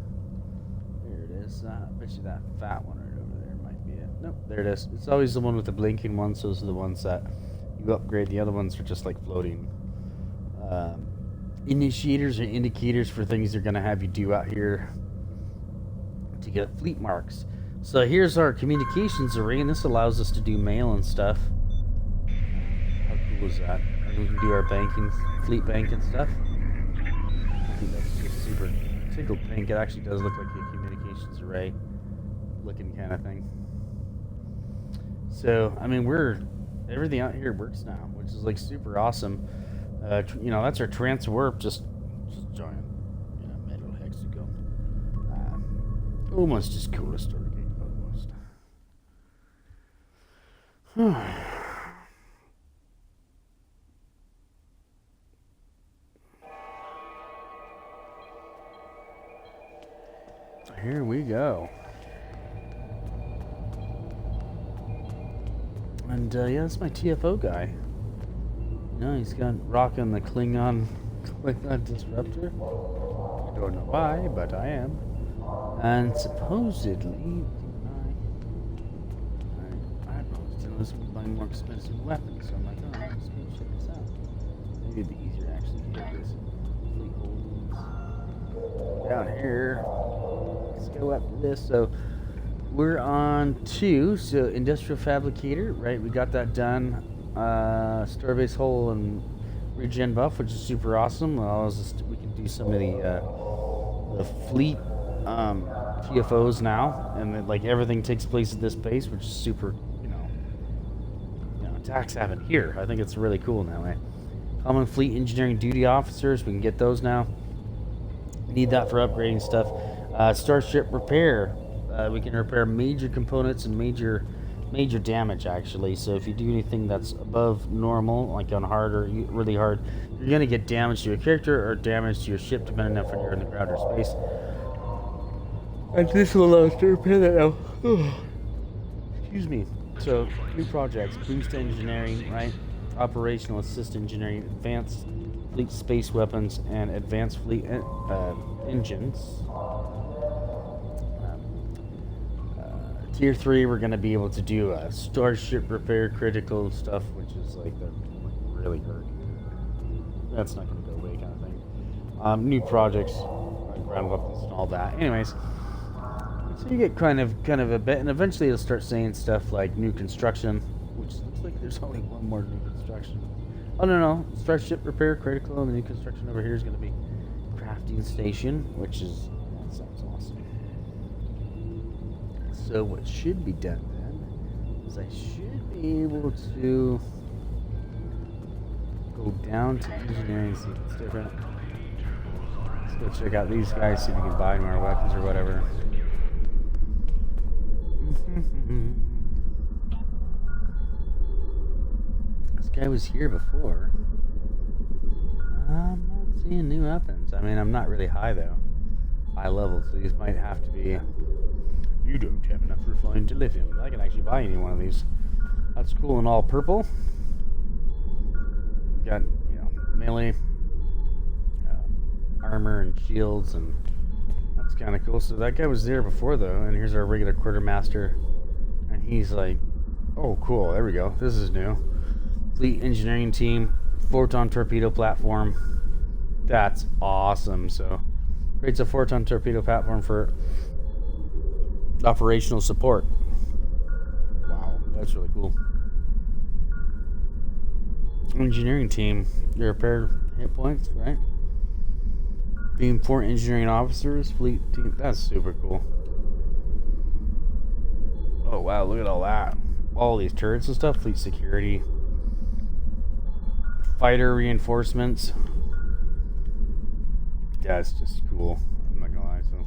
There it is. I bet you that fat one right over there might be it. Nope, there it is. It's always the one with the blinking ones. Those are the ones that you upgrade. The other ones are just like floating initiators or indicators for things they're going to have you do out here to get fleet marks. So here's our communications array, and this allows us to do mail and stuff. How cool is that? And we can do our banking, fleet banking stuff. I think that's just super tickled pink. It actually does look like a communications array looking kind of thing. So, I mean, everything out here works now, which is like super awesome. That's our transwarp, just giant, metal hexagon. Almost as cool as Stargate, almost. Here we go. And yeah, that's my TFO guy. You know, he's got rocking the Klingon disruptor. I don't know why, but I am. And supposedly, I was buying more expensive weapons, so I'm like, oh, let's go check this out. Maybe it'd be easier to actually get this fleet holdings down here. Let's go up to this. So we're on 2, so industrial fabricator, right? We got that done. Starbase hull and regen buff, which is super awesome. Allows us to, we can do some of the fleet TFOs now, and then, like, everything takes place at this base, which is super. Attacks happen here. I think it's really cool now. Right? Common fleet engineering duty officers, we can get those now. Need that for upgrading stuff. Starship repair. We can repair major components and major damage, actually. So if you do anything that's above normal, like on hard or really hard, you're going to get damage to your character or damage to your ship, depending on if you're in the ground or space. And this will allow us to repair that now. Excuse me. So, new projects, boost engineering, right? Operational assist engineering, advanced fleet space weapons, and advanced fleet engines. Tier 3, we're going to be able to do starship repair critical stuff, which is like the really hurt. That's not going to go away kind of thing. New projects, ground weapons and all that. Anyways, so you get kind of a bit, and eventually it'll start saying stuff like new construction, which looks like there's only one more new construction. Oh no, starship repair critical, and the new construction over here is going to be crafting station, which is, that sounds awesome. So what should be done then is I should be able to go down to engineering, see if it's different. Let's go check out these guys, see if we can buy more weapons or whatever. This guy was here before. I'm not seeing new weapons. I mean, I'm not really high though. High level, so these might have to be. You don't have enough refined dilithium. I can actually buy any one of these. That's cool and all purple. Got, melee armor and shields, and that's kind of cool. So that guy was there before though, and here's our regular quartermaster, and he's like, oh cool, there we go, this is new. Fleet engineering team, photon torpedo platform. That's awesome. So creates a photon torpedo platform for operational support. Wow, that's really cool. Engineering team, you repair hit points, right? Being 4 engineering officers, fleet team, that's super cool. Oh wow, look at all that. All these turrets and stuff, fleet security. Fighter reinforcements. That's just cool. I'm not gonna lie, so.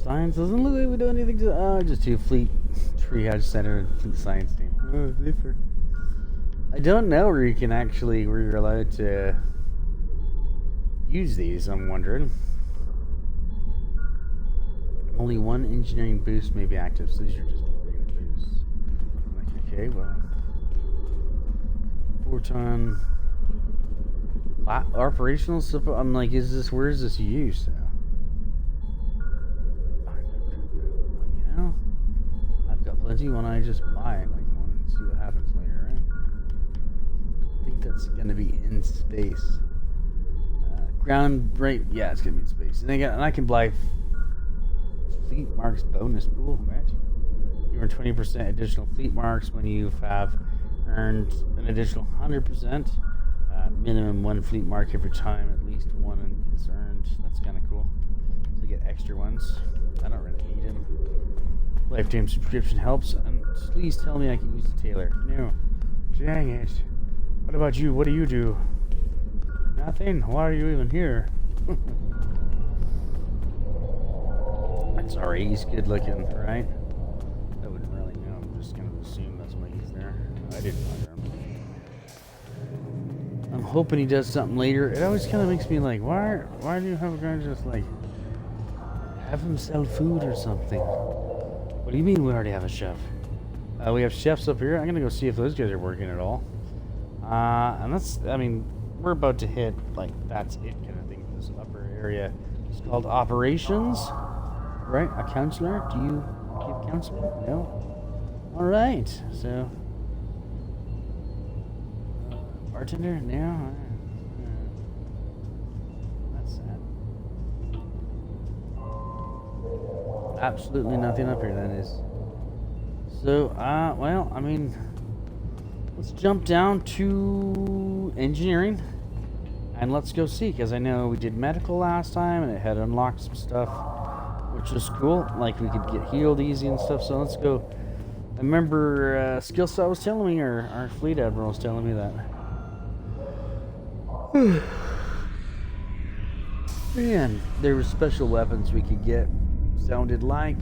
Science doesn't look like we do anything to, just do fleet triage center and fleet science team. Oh, different. I don't know where you can actually, where you're allowed to use these, I'm wondering. Only one engineering boost may be active, so these are just regular boosts. Like, okay, well. Photon. Operational support. I'm like, where is this used? I've got plenty when I just buy it. Like, I want to see what happens later, right? I think that's going to be in space. Ground rate, yeah, it's going to be in space. And I can buy fleet marks bonus pool, right? You earn 20% additional fleet marks when you have earned an additional 100%. Minimum 1 fleet mark every time at least one is earned. That's kind of cool. So you get extra ones. I don't really need them. Lifetime subscription helps. And please tell me I can use the tailor. No. Dang it. What about you? What do you do? Nothing? Why are you even here? That's alright. He's good looking, right? I wouldn't really know. I'm just going to assume that's why he's there. I didn't hire him. I'm hoping he does something later. It always kind of makes me like, why do you have a guy just like have him sell food or something? What do you mean we already have a chef? We have chefs up here. I'm gonna go see if those guys are working at all. And that's, I mean, we're about to hit, like, that's it kind of thing. This upper area is called operations, right? A counselor? Do you give counselor? No? Alright, so. Bartender? No? That's sad. Absolutely nothing up here, that is. So, well, I mean, let's jump down to engineering and let's go see, because I know we did medical last time and it had unlocked some stuff, which was cool. Like, we could get healed easy and stuff, so let's go. I remember Skillset was telling me, or our fleet admiral was telling me that. Man, there were special weapons we could get. Sounded like.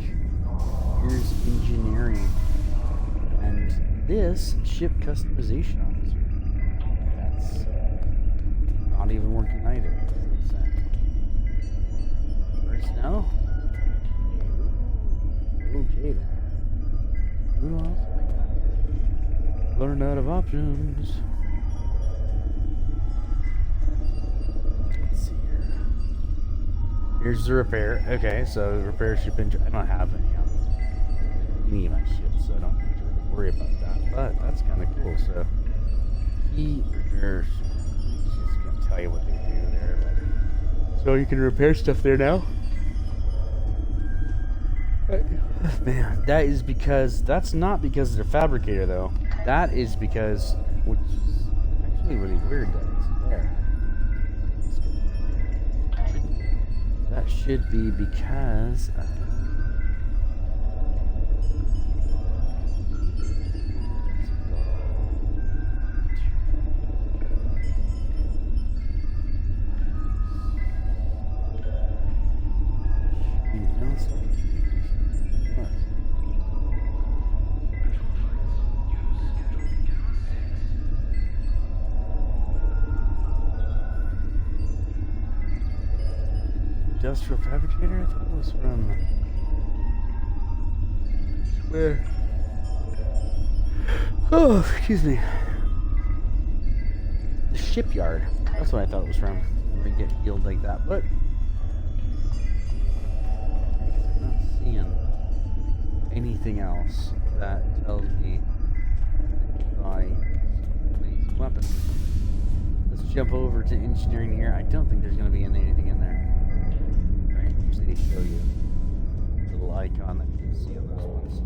Here's engineering. And this ship customization officer. That's not even working either. Personnel? Okay then. Who else? Learn out of options. Let's see here. Here's the repair. Okay, so repair ship engine. I don't have any of my ships, so I don't need to really worry about that. But that's kind of cool. So he repairs. He's just gonna tell you what they do there. But so you can repair stuff there now. Man, that is because that's not because they're fabricator though. That is because, which is actually really weird that it's there. That should be because. Industrial fabricator? I thought it was from. Where? Oh, excuse me. The shipyard. That's what I thought it was from. Where we get healed like that, but. I'm not seeing anything else that tells me to buy these weapons. Let's jump over to engineering here. I don't think there's going to be anything in there. They show you the little icon that you can see on those ones.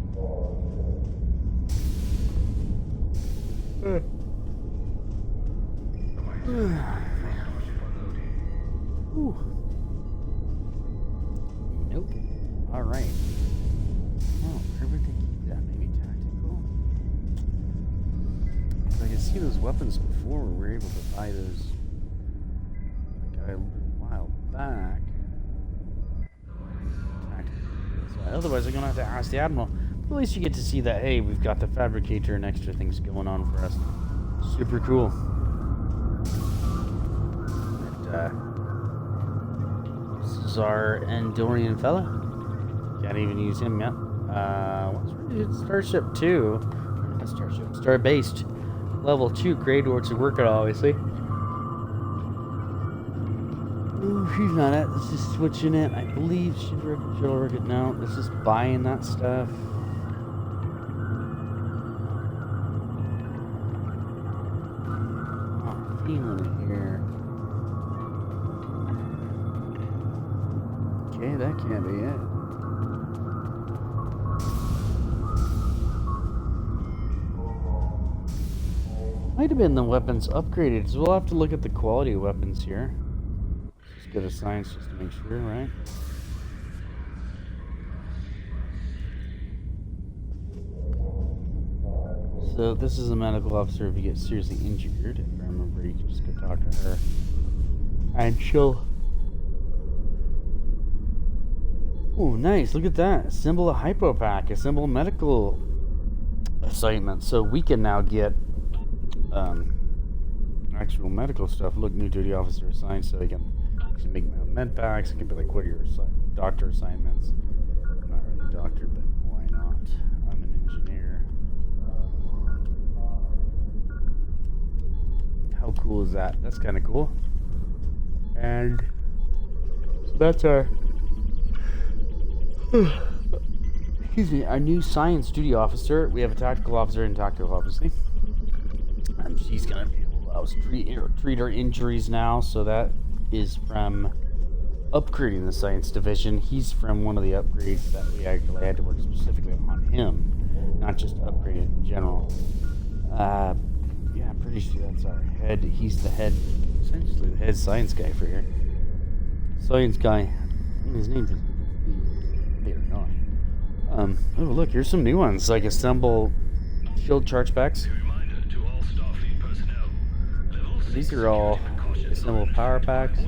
Nope. Alright. Oh, where would they keep that? Maybe tactical? So I can see those weapons before we were able to buy those like a while back. Otherwise, I'm going to have to ask the Admiral. But at least you get to see that, hey, we've got the Fabricator and extra things going on for us. Super cool. And, this is our Andorian fella. Can't even use him yet. What's rated? Starship 2. Not Starship. Star-based. Level 2. Grey Dwarfs to work it, obviously. Ooh, he's not it. Let's just switching it. I believe she'll work it now. Let's just buying that stuff. Oh, feeling it here. Okay, that can't be it. Might have been the weapons upgraded, so we'll have to look at the quality of weapons here. Get a science just to make sure, right? So this is a medical officer if you get seriously injured. If I remember, you can just go talk to her. And she'll... Oh, nice. Look at that. A symbol of hypopack. A symbol of medical assignment. So we can now get actual medical stuff. Look, new duty officer assigned, so they can make my own med packs. It can be like, what are your doctor assignments? I'm not really a doctor, but why not? I'm an engineer. cool is that? That's kind of cool. And so that's our excuse me, our new science duty officer. We have a tactical officer and tactical, obviously. And she's gonna be able to allow us to treat our injuries now. So that is from upgrading the science division. He's from one of the upgrades that we actually had to work specifically on him, not just upgrade it in general. Yeah, I'm pretty sure that's our head. He's the head, essentially the head science guy for here. Science guy. His name's they are not. Oh look, here's some new ones, like assemble shield charge packs. These are all assemble power packs.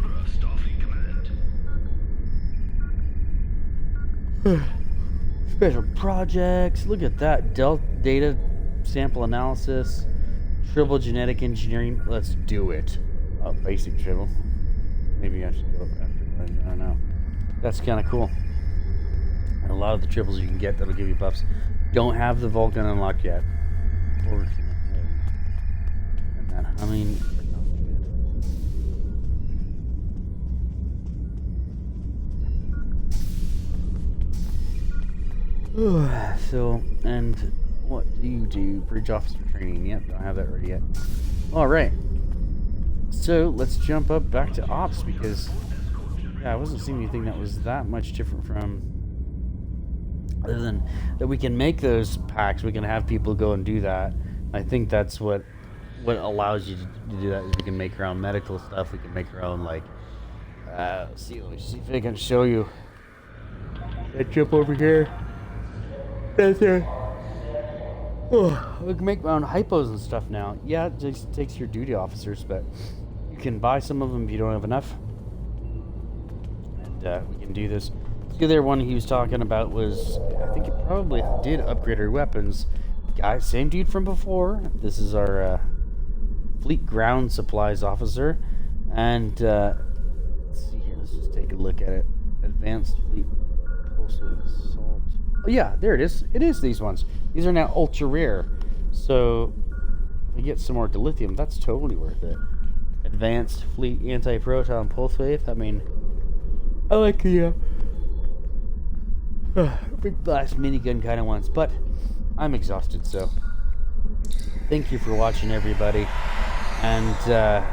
Special projects. Look at that. Data sample analysis. Triple genetic engineering. Let's do it. Oh, basic triple. Maybe I should go up after that. I don't know. That's kind of cool. And a lot of the triples you can get that'll give you buffs don't have the Vulcan unlocked yet. And that humming. So, and what do you do? Bridge officer training. Yep, don't have that ready yet. Alright. So, let's jump up back to ops because, yeah, I wasn't seeing anything that was that much different from, other than that we can make those packs, we can have people go and do that. I think that's what allows you to do that, is we can make our own medical stuff, we can make our own, like, let's see if I can show you. That jump over here. Right there. Oh, we can make our own hypos and stuff now. Yeah, it just takes your duty officers, but you can buy some of them if you don't have enough. And we can do this. The other one he was talking about was, I think it probably did upgrade our weapons. Guy, same dude from before. This is our fleet ground supplies officer. And let's see here, let's just take a look at it. Advanced fleet postal assault. Oh yeah, there it is. It is these ones. These are now ultra rare. So we get some more dilithium. That's totally worth it. Advanced fleet anti-proton pulse wave. I mean, I like the big blast minigun kind of ones, but I'm exhausted, so thank you for watching, everybody. And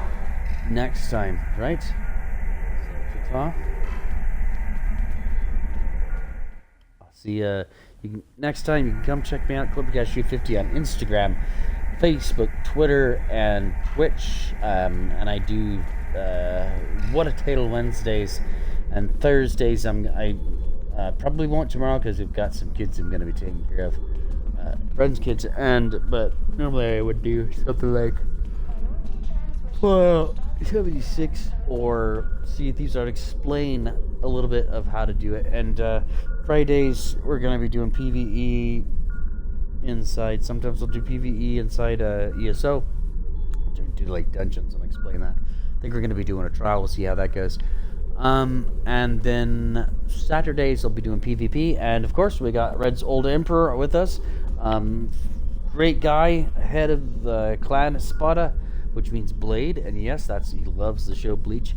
next time, right? See, you can, next time you can come check me out, ClipperCast50 on Instagram, Facebook, Twitter, and Twitch. And I do What a Tale Wednesdays and Thursdays. I probably won't tomorrow because we've got some kids I'm going to be taking care of, friends' kids. But normally I would do something like 76 or see if these are explain a little bit of how to do it. And Fridays we're gonna be doing PvE inside. Sometimes we'll do PvE inside ESO. Do like dungeons and explain that. I think we're gonna be doing a trial. We'll see how that goes. And then Saturdays I'll be doing PvP. And of course we got Red's Old Emperor with us. Great guy, head of the clan Spada, which means blade, and yes, he loves the show Bleach.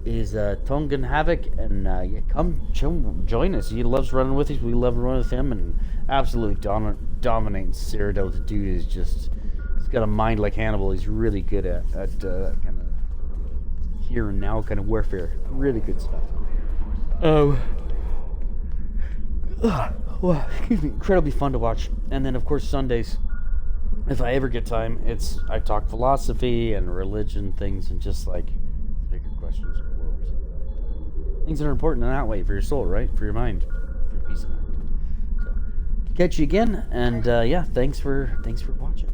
Is Tongan Havoc, and yeah, come join us. He loves running with us. We love running with him, and absolutely dominating Cyrodiil. The dude is he's got a mind like Hannibal. He's really good at kind of here and now kind of warfare. Really good stuff. Well, excuse me, incredibly fun to watch. And then of course Sundays, if I ever get time, I talk philosophy and religion things and just like bigger questions of the world. Things that are important in that way for your soul, right? For your mind, for your peace of mind. So, catch you again, and yeah, thanks for watching.